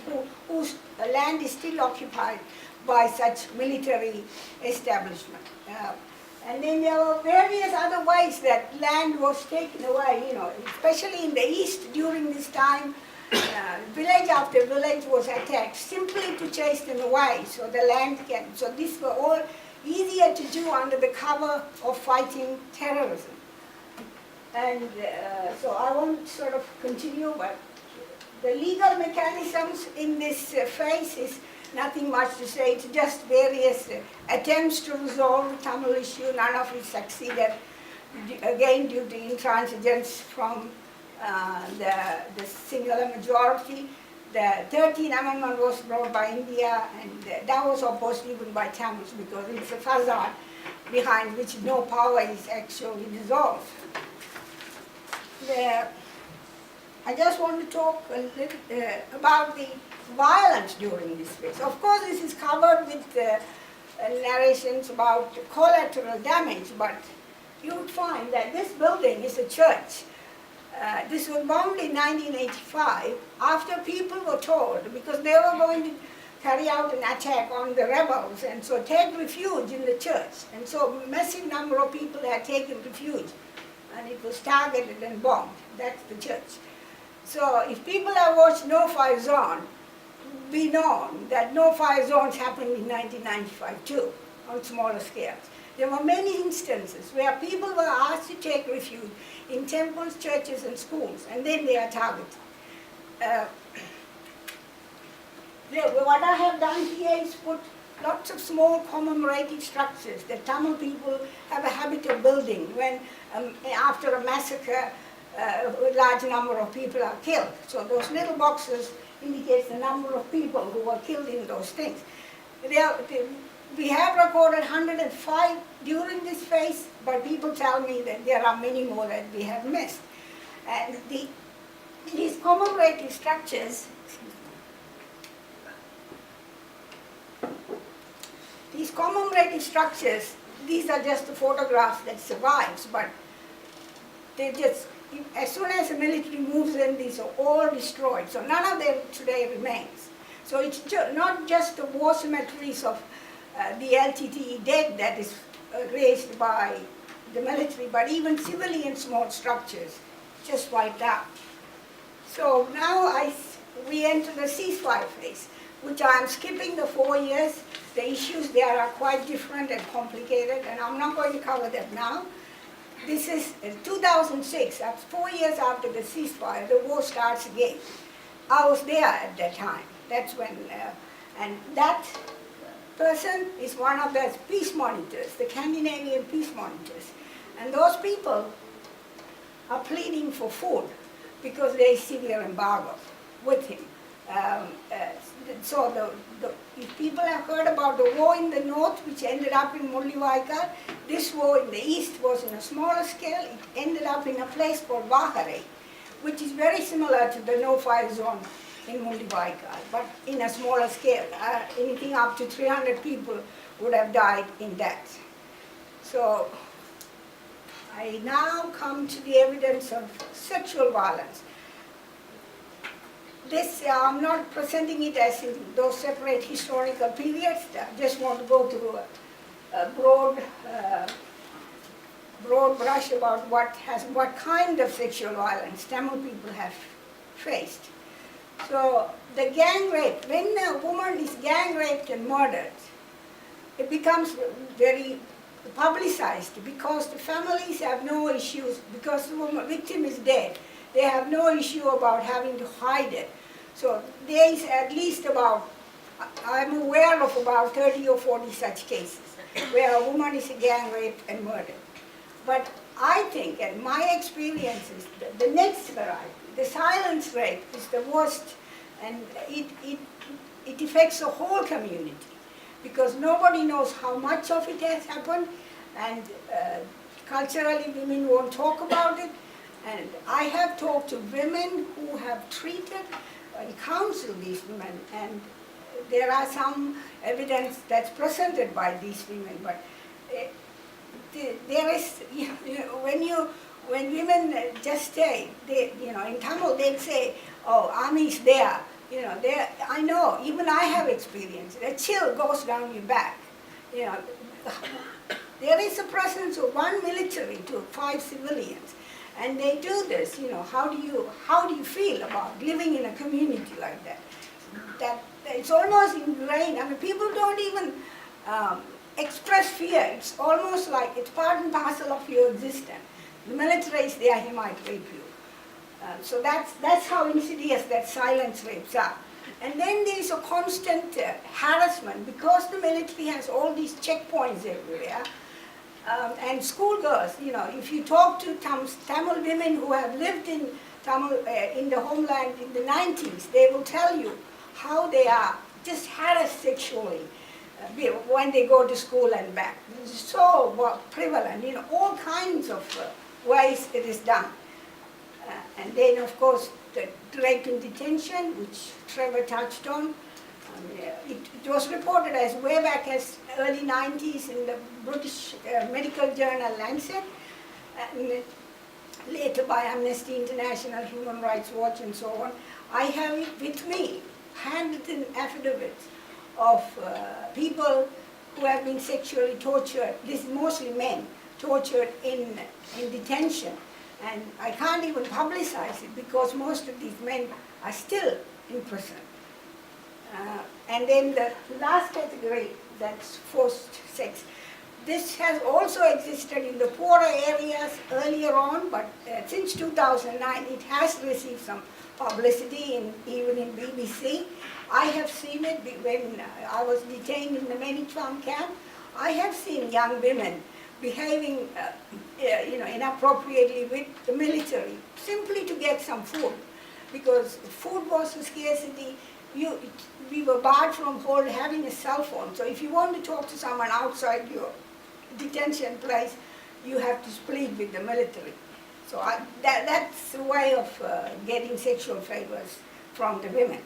whose land is still occupied by such military establishment. And then there were various other ways that land was taken away, especially in the east during this time. Village after village was attacked simply to chase them away, so the land can. So these were all easier to do under the cover of fighting terrorism. And so I won't sort of continue, but the legal mechanisms in this phase is nothing much to say. It's just various attempts to resolve the Tamil issue. None of it succeeded, again due to intransigence from the singular majority. The 13th Amendment was brought by India, and that was opposed even by Tamils because it's a facade behind which no power is actually dissolved. I just want to talk a little about the violence during this phase. Of course, this is covered with narrations about collateral damage, but you would find that this building is a church. This was bombed in 1985 after people were told, because they were going to carry out an attack on the rebels, and so take refuge in the church. And so a massive number of people had taken refuge, and it was targeted and bombed. That's the church. So if people have watched No Fire Zone, be known that no fire zones happened in 1995 too, on smaller scales. There were many instances where people were asked to take refuge in temples, churches, and schools, and then they are targeted. What I have done here is put lots of small commemorative structures that Tamil people have a habit of building when, after a massacre, a large number of people are killed. So those little boxes indicates the number of people who were killed in those things. We have recorded 105 during this phase, but people tell me that there are many more that we have missed. And these commemorative structures, these are just the photographs that survives, but they just, as soon as the military moves in, these are all destroyed. So none of them today remains. So it's not just the war cemeteries of the LTTE dead that is raised by the military, but even civilian small structures just wiped out. So now we enter the ceasefire phase, which I am skipping the 4 years. The issues there are quite different and complicated, and I'm not going to cover that now. This is 2006, that's 4 years after the ceasefire, the war starts again. I was there at that time. That's when, and that person is one of the peace monitors, the Scandinavian peace monitors. And those people are pleading for food because there is severe embargo with him. So if people have heard about the war in the north, which ended up in Mullivaikkal, this war in the east was in a smaller scale. It ended up in a place called Vahare, which is very similar to the no-fire zone in Mullivaikkal, but in a smaller scale. Anything up to 300 people would have died in that. So I now come to the evidence of sexual violence. This, I'm not presenting it as in those separate historical periods. I just want to go through a broad brush about what kind of sexual violence Tamil people have faced. So the gang rape, when a woman is gang raped and murdered, it becomes very publicized because the families have no issues, because the victim is dead. They have no issue about having to hide it. So there is at least about, I'm aware of about 30 or 40 such cases where a woman is gang raped and murdered. But I think, and my experience is the next variety, the silence rape is the worst, and it affects the whole community because nobody knows how much of it has happened, and culturally women won't talk about it. And I have talked to women who have treated and counseled these women, and there are some evidence that's presented by these women, but there is, when women just say, in Tamil they'll say, oh, army's there, I know, even I have experience, a chill goes down your back, there is a presence of one military to 5 civilians. And they do this, how do you feel about living in a community like that? That it's almost ingrained. I mean, people don't even express fear. It's almost like it's part and parcel of your existence. The military is there, he might rape you. So that's how insidious that silence rapes are. And then there is a constant harassment because the military has all these checkpoints everywhere. And schoolgirls, if you talk to Tamil women who have lived in Tamil, in the homeland in the 90s, they will tell you how they are just harassed sexually when they go to school and back. This is so prevalent, all kinds of ways it is done. And then, of course, the rape in detention, which Trevor touched on. It was reported as way back as early 90s in the British medical journal Lancet, and later by Amnesty International, Human Rights Watch and so on. I have it with me, handwritten affidavits of people who have been sexually tortured, this is mostly men, tortured in detention. And I can't even publicize it because most of these men are still in prison. And then the last category, that's forced sex. This has also existed in the poorer areas earlier on, but since 2009 it has received some publicity, even in BBC. I have seen it when I was detained in the Menitram camp. I have seen young women behaving inappropriately with the military simply to get some food, because food was a scarcity. We were barred from having a cell phone. So if you want to talk to someone outside your detention place, you have to split with the military. So that's the way of getting sexual favors from the women.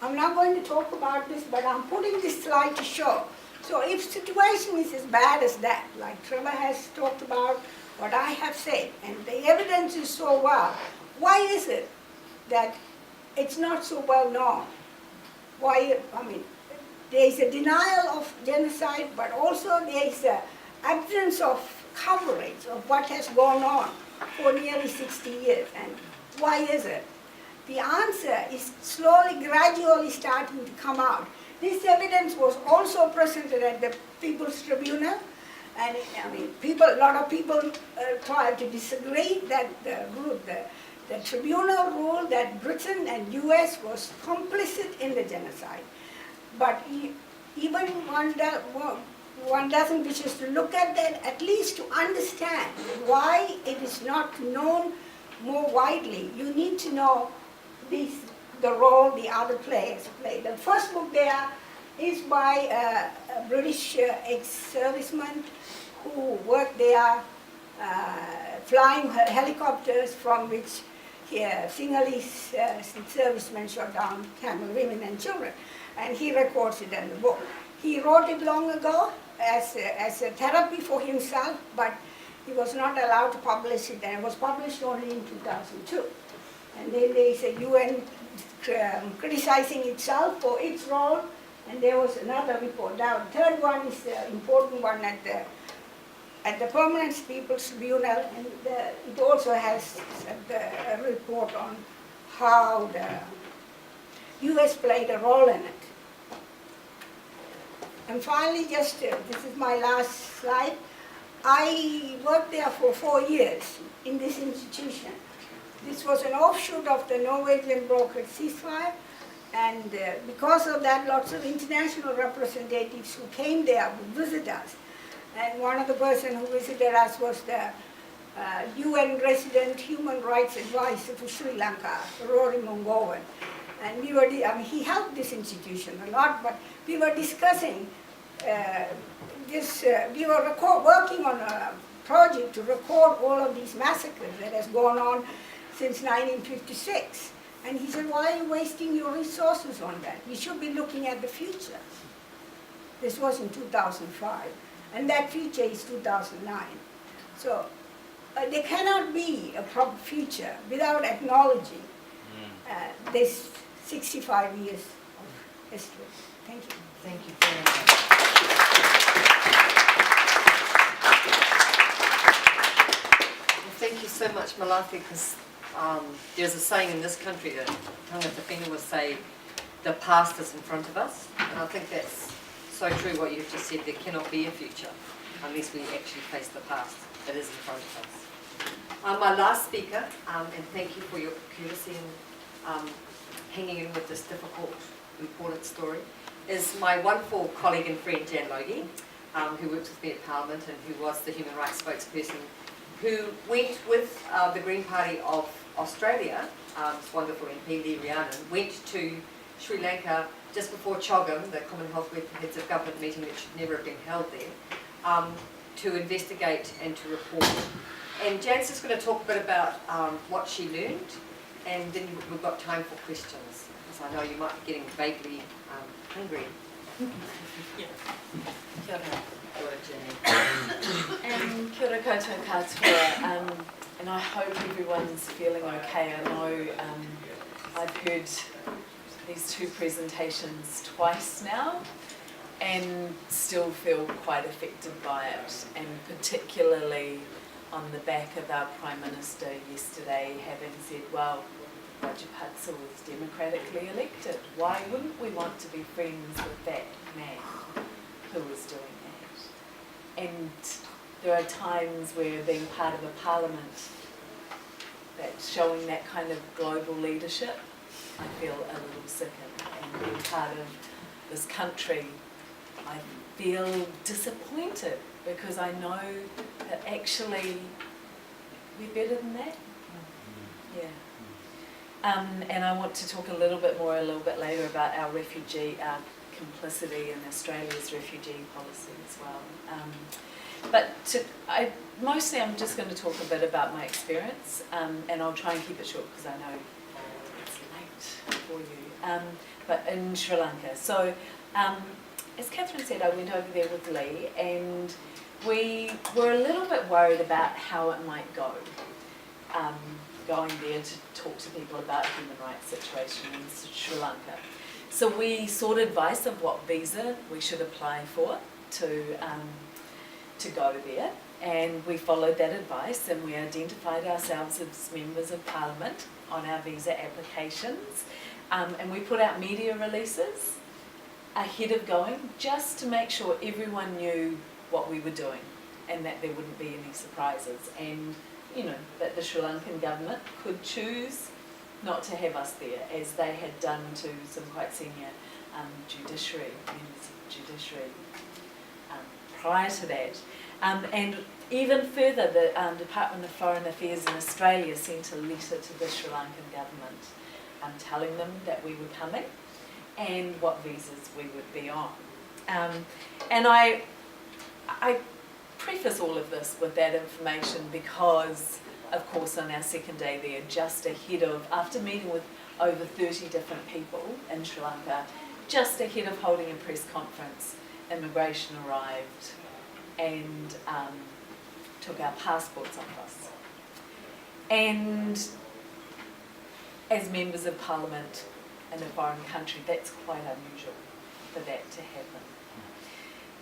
I'm not going to talk about this, but I'm putting this slide to show. So if situation is as bad as that, like Trevor has talked about, what I have said, and the evidence is so well, why is it that it's not so well known? Why, I mean, there is a denial of genocide, but also there is an absence of coverage of what has gone on for nearly 60 years. And why is it? The answer is slowly, gradually starting to come out. This evidence was also presented at the People's Tribunal, and I mean, a lot of people tried to disagree that the tribunal ruled that Britain and US was complicit in the genocide. But even one doesn't wish to look at that, at least to understand why it is not known more widely. You need to know the role the other players play. The first book there is by a British ex-serviceman who worked there, flying helicopters from which Sinhalese servicemen shot down Tamil women and children. And he records it in the book. He wrote it long ago as a therapy for himself, but he was not allowed to publish it, and it was published only in 2002. And then there is a UN criticizing itself for its role, and there was another report. Now, the third one is the important one at the Permanent People's Tribunal, and it also has a report on how the US played a role in it. And finally, this is my last slide. I worked there for 4 years in this institution. This was an offshoot of the Norwegian brokered ceasefire, and because of that, lots of international representatives who came there would visit us. And one of the persons who visited us was the UN resident human rights advisor for Sri Lanka, Rory Mungovan. And he helped this institution a lot, but we were discussing we were working on a project to record all of these massacres that has gone on since 1956. And he said, why are you wasting your resources on that? You should be looking at the future. This was in 2005. And that future is 2009. So there cannot be a proper future without acknowledging this 65 years of history. Thank you. Thank you very much. Well, thank you so much, Malathi, because there's a saying in this country that Tangata Whenua would say, the past is in front of us. And I think that's so true what you've just said. There cannot be a future unless we actually face the past that is in front of us. My last speaker, and thank you for your courtesy and hanging in with this difficult, important story, is my wonderful colleague and friend Jan Logie, who works with me at Parliament and who was the human rights spokesperson, who went with the Green Party of Australia, this wonderful MP Lee Rhiannon, went to Sri Lanka just before CHOGM, the Commonwealth Heads of Government meeting that should never have been held there, to investigate and to report. And Jan's just going to talk a bit about what she learned, and then we've got time for questions, because I know you might be getting vaguely hungry. Yeah. Kia ora. Kia ora, Jane. And kia ora koutou katoa, and I hope everyone's feeling okay. I know I've heard these two presentations twice now and still feel quite affected by it, and particularly on the back of our Prime Minister yesterday having said, well, Rajapaksa was democratically elected. Why wouldn't we want to be friends with that man who was doing that? And there are times where being part of a parliament that's showing that kind of global leadership, I feel a little sickened. And being part of this country, I feel disappointed because I know that actually we're better than that. Yeah. And I want to talk a little bit later about our complicity in Australia's refugee policy as well. Mostly I'm just going to talk a bit about my experience, and I'll try and keep it short because I know it's late for you. But in Sri Lanka. So, as Catherine said, I went over there with Lee, and we were a little bit worried about how it might go. Going there to talk to people about human rights situation in Sri Lanka. So we sought advice of what visa we should apply for to go there, and we followed that advice, and we identified ourselves as members of parliament on our visa applications, and we put out media releases ahead of going just to make sure everyone knew what we were doing and that there wouldn't be any surprises, and that the Sri Lankan government could choose not to have us there, as they had done to some quite senior members of judiciary prior to that. And even further, the Department of Foreign Affairs in Australia sent a letter to the Sri Lankan government telling them that we were coming and what visas we would be on. And I preface all of this with that information because, of course, on our second day there, just ahead of, after meeting with over 30 different people in Sri Lanka, just ahead of holding a press conference, immigration arrived and took our passports off us. And as members of parliament in a foreign country, that's quite unusual for that to happen.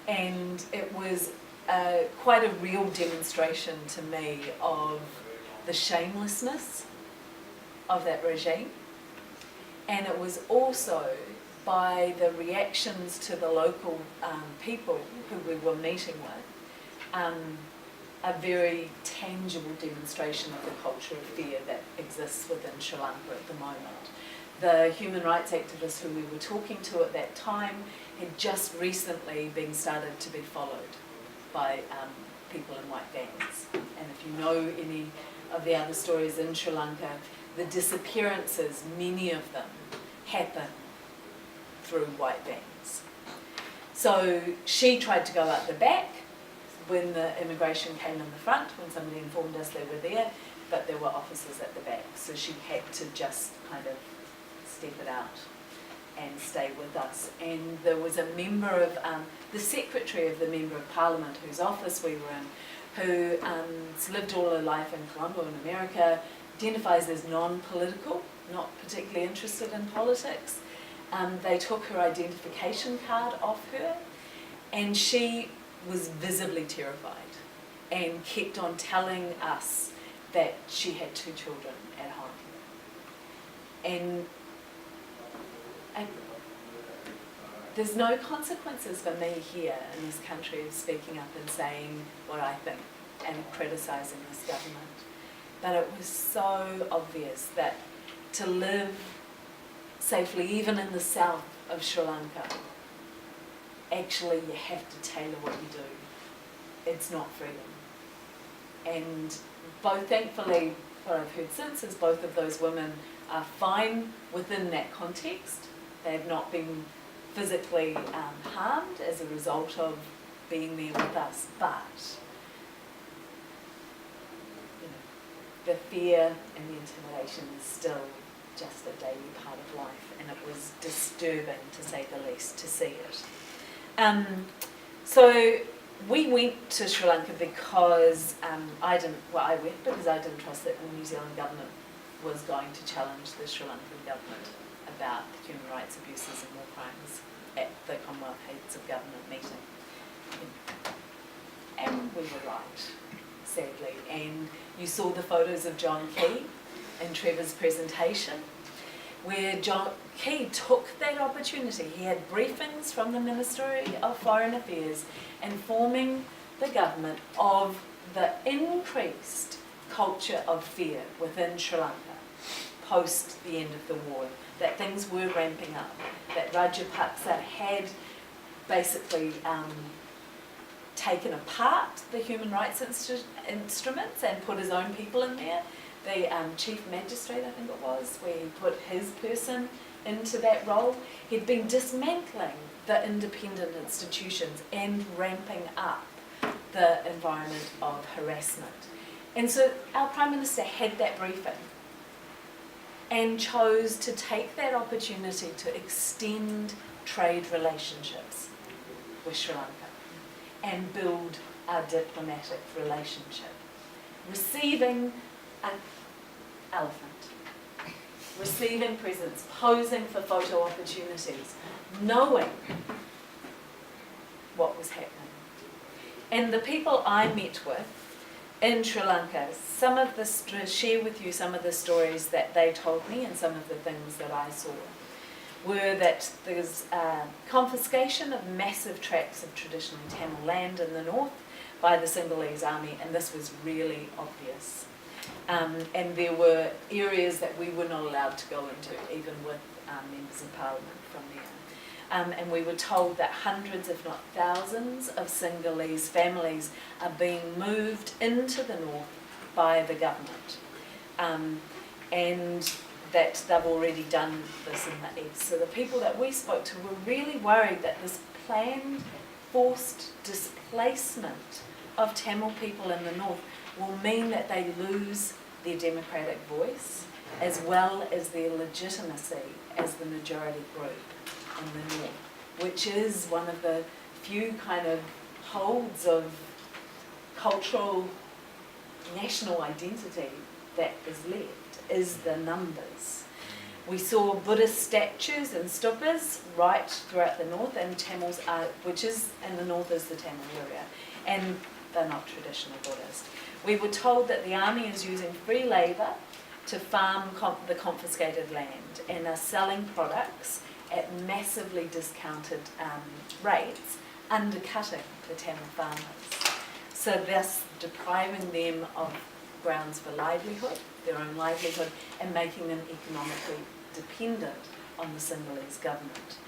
And it was quite a real demonstration to me of the shamelessness of that regime, and it was also by the reactions to the local people who we were meeting with, a very tangible demonstration of the culture of fear that exists within Sri Lanka at the moment. The human rights activists who we were talking to at that time had just recently been started to be followed by people in white vans. And if you know any of the other stories in Sri Lanka, the disappearances, many of them, happen through white vans. So she tried to go out the back when the immigration came in the front, when somebody informed us they were there, but there were officers at the back. So she had to just kind of step it out and stay with us. And there was a member of, the secretary of the Member of Parliament whose office we were in, who lived all her life in Colombo in America, identifies as non-political, not particularly interested in politics. They took her identification card off her, and she was visibly terrified and kept on telling us that she had 2 children at home. And there's no consequences for me here in this country of speaking up and saying what I think and criticising this government. But it was so obvious that to live safely, even in the south of Sri Lanka, actually you have to tailor what you do. It's not freedom. And both, thankfully, what I've heard since is both of those women are fine within that context. They have not been physically harmed as a result of being there with us, but the fear and the intimidation is still just a daily part of life, and it was disturbing, to say the least, to see it. So we went to Sri Lanka because I went because I didn't trust that the New Zealand government was going to challenge the Sri Lankan government about human rights abuses and war crimes at the Commonwealth Heads of Government meeting. And we were right, sadly. And you saw the photos of John Key in Trevor's presentation, where John Key took that opportunity. He had briefings from the Ministry of Foreign Affairs informing the government of the increased culture of fear within Sri Lanka post the end of the war, that things were ramping up, that Rajapaksa had basically taken apart the human rights instruments and put his own people in there. The chief magistrate, I think it was, where he put his person into that role. He'd been dismantling the independent institutions and ramping up the environment of harassment. And so our Prime Minister had that briefing and chose to take that opportunity to extend trade relationships with Sri Lanka and build our diplomatic relationship. Receiving an elephant, receiving presents, posing for photo opportunities, knowing what was happening. And the people I met with in Sri Lanka, share with you some of the stories that they told me and some of the things that I saw, were that there's confiscation of massive tracts of traditionally Tamil land in the north by the Sinhalese army, and this was really obvious. And there were areas that we were not allowed to go into, even with members of parliament from there. And we were told that hundreds, if not thousands, of Sinhalese families are being moved into the north by the government. And that they've already done this in the east. So the people that we spoke to were really worried that this planned forced displacement of Tamil people in the north will mean that they lose their democratic voice as well as their legitimacy as the majority group in the north, which is one of the few kind of holds of cultural national identity that is left, is the numbers. We saw Buddhist statues and stupas right throughout the north, and Tamils are, which is in the north is the Tamil area, and they're not traditional Buddhist. We were told that the army is using free labour to farm the confiscated land and are selling products at massively discounted rates, undercutting the Tamil farmers. So thus depriving them of grounds for livelihood, their own livelihood, and making them economically dependent on the Sinhalese government.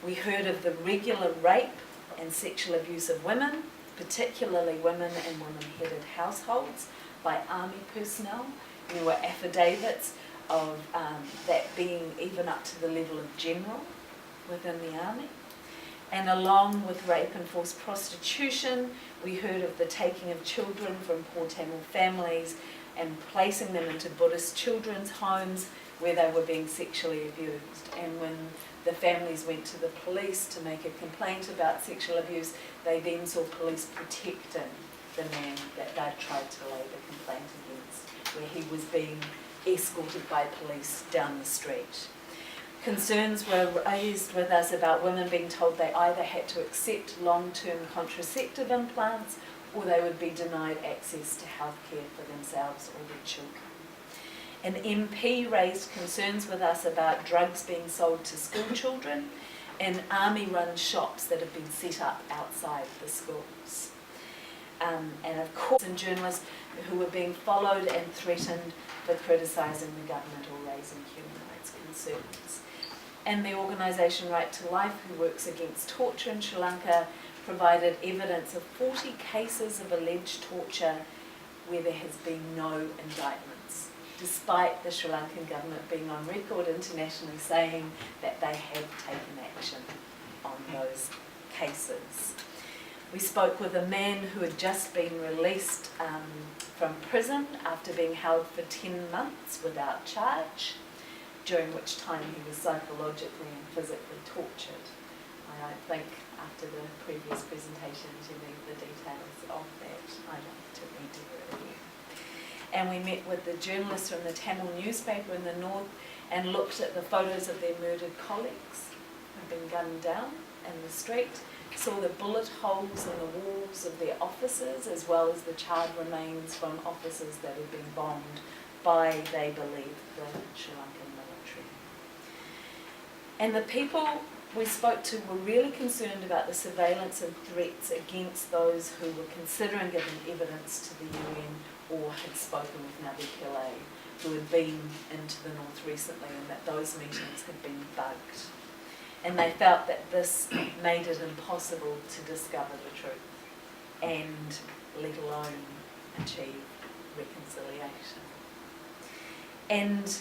We heard of the regular rape and sexual abuse of women, particularly women in women-headed households, by army personnel. There were affidavits of that being even up to the level of general within the army. And along with rape and forced prostitution, we heard of the taking of children from poor Tamil families and placing them into Buddhist children's homes where they were being sexually abused. And when the families went to the police to make a complaint about sexual abuse, they then saw police protecting the man that they'd tried to lay the complaint against, where he was being escorted by police down the street. Concerns were raised with us about women being told they either had to accept long-term contraceptive implants or they would be denied access to healthcare for themselves or their children. An MP raised concerns with us about drugs being sold to school children in army-run shops that have been set up outside the schools. And of course, journalists who were being followed and threatened for criticising the government or raising human rights concerns. And the organisation Right to Life, who works against torture in Sri Lanka, provided evidence of 40 cases of alleged torture where there has been no indictments, despite the Sri Lankan government being on record internationally saying that they have taken action on those cases. We spoke with a man who had just been released from prison after being held for 10 months without charge, during which time he was psychologically and physically tortured. I don't think after the previous presentations you need the details of that. I don't need to hear it again. And we met with the journalists from the Tamil newspaper in the north and looked at the photos of their murdered colleagues who've been gunned down in the street, saw the bullet holes in the walls of their offices as well as the charred remains from offices that had been bombed by, they believe, the Sri Lankan military. And the people we spoke to were really concerned about the surveillance and threats against those who were considering giving evidence to the UN or had spoken with Nabi Pillay, who had been into the north recently, and that those meetings had been bugged. And they felt that this made it impossible to discover the truth and let alone achieve reconciliation. And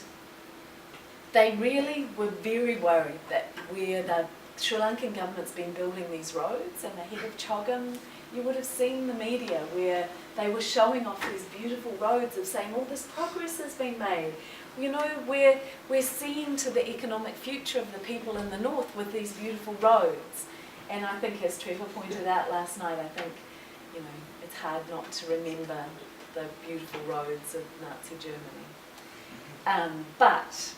they really were very worried that where they've Sri Lankan government's been building these roads, and ahead of Chogam, you would have seen the media where they were showing off these beautiful roads of saying all this progress has been made. You know, we're seeing to the economic future of the people in the north with these beautiful roads. And I think, as Trevor pointed out last night, I think, you know, it's hard not to remember the beautiful roads of Nazi Germany. But,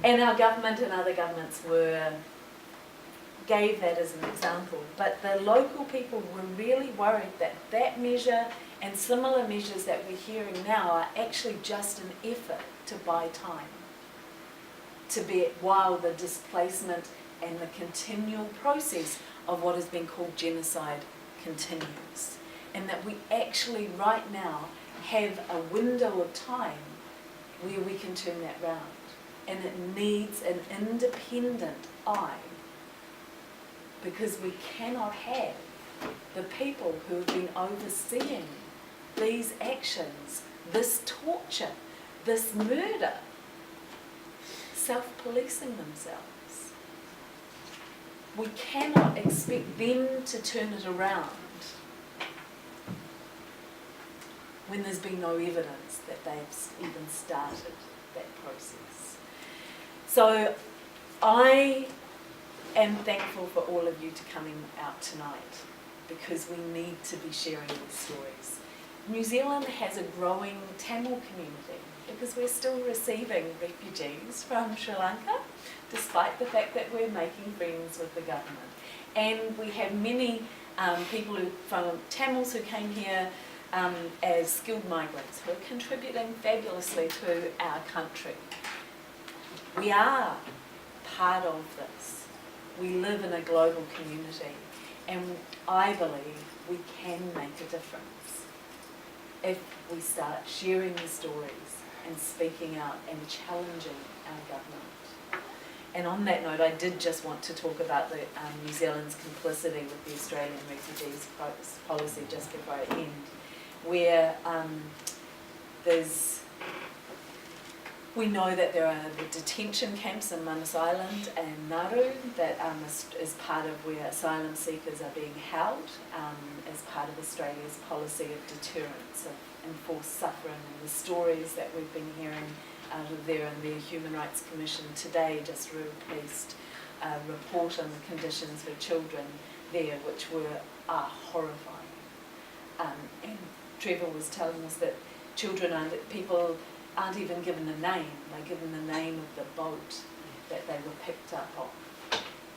and our government and other governments gave that as an example, but the local people were really worried that that measure and similar measures that we're hearing now are actually just an effort to buy time, while the displacement and the continual process of what has been called genocide continues. And that we actually right now have a window of time where we can turn that round. And it needs an independent eye, because we cannot have the people who have been overseeing these actions, this torture, this murder, self-policing themselves. We cannot expect them to turn it around when there's been no evidence that they've even started that process. So I am thankful for all of you to coming out tonight, because we need to be sharing these stories. New Zealand has a growing Tamil community because we're still receiving refugees from Sri Lanka, despite the fact that we're making friends with the government. And we have many people from Tamils who came here as skilled migrants who are contributing fabulously to our country. We are part of this. We live in a global community, and I believe we can make a difference if we start sharing the stories and speaking out and challenging our government. And on that note, I did just want to talk about the New Zealand's complicity with the Australian refugees policy just before I end, where we know that there are the detention camps in Manus Island and Nauru that is part of where asylum seekers are being held as part of Australia's policy of deterrence of enforced suffering. And the stories that we've been hearing out of there, and the Human Rights Commission today just released a report on the conditions for children there, which are horrifying. And Trevor was telling us that people aren't even given a name. They're given the name of the boat that they were picked up on,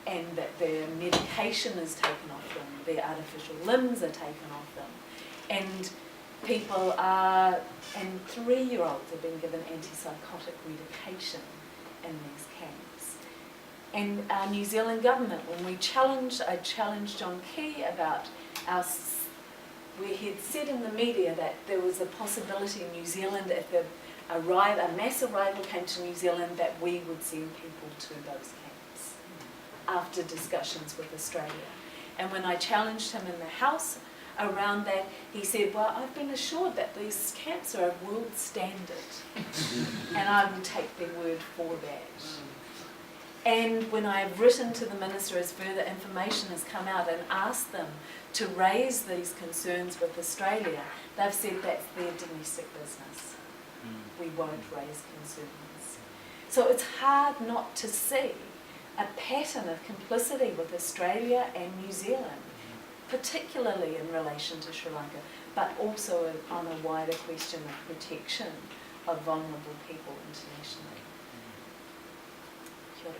and that their medication is taken off them, their artificial limbs are taken off them, and 3-year-olds have been given antipsychotic medication in these camps. And our New Zealand government, when I challenged John Key about where he had said in the media that there was a possibility in New Zealand, if a mass arrival came to New Zealand, that we would send people to those camps after discussions with Australia. And when I challenged him in the House around that, he said, well, I've been assured that these camps are of world standard, and I will take their word for that. And when I've written to the Minister as further information has come out and asked them to raise these concerns with Australia, they've said that's their domestic business. We won't raise concerns. So it's hard not to see a pattern of complicity with Australia and New Zealand, particularly in relation to Sri Lanka, but also on a wider question of protection of vulnerable people internationally. Kia ora.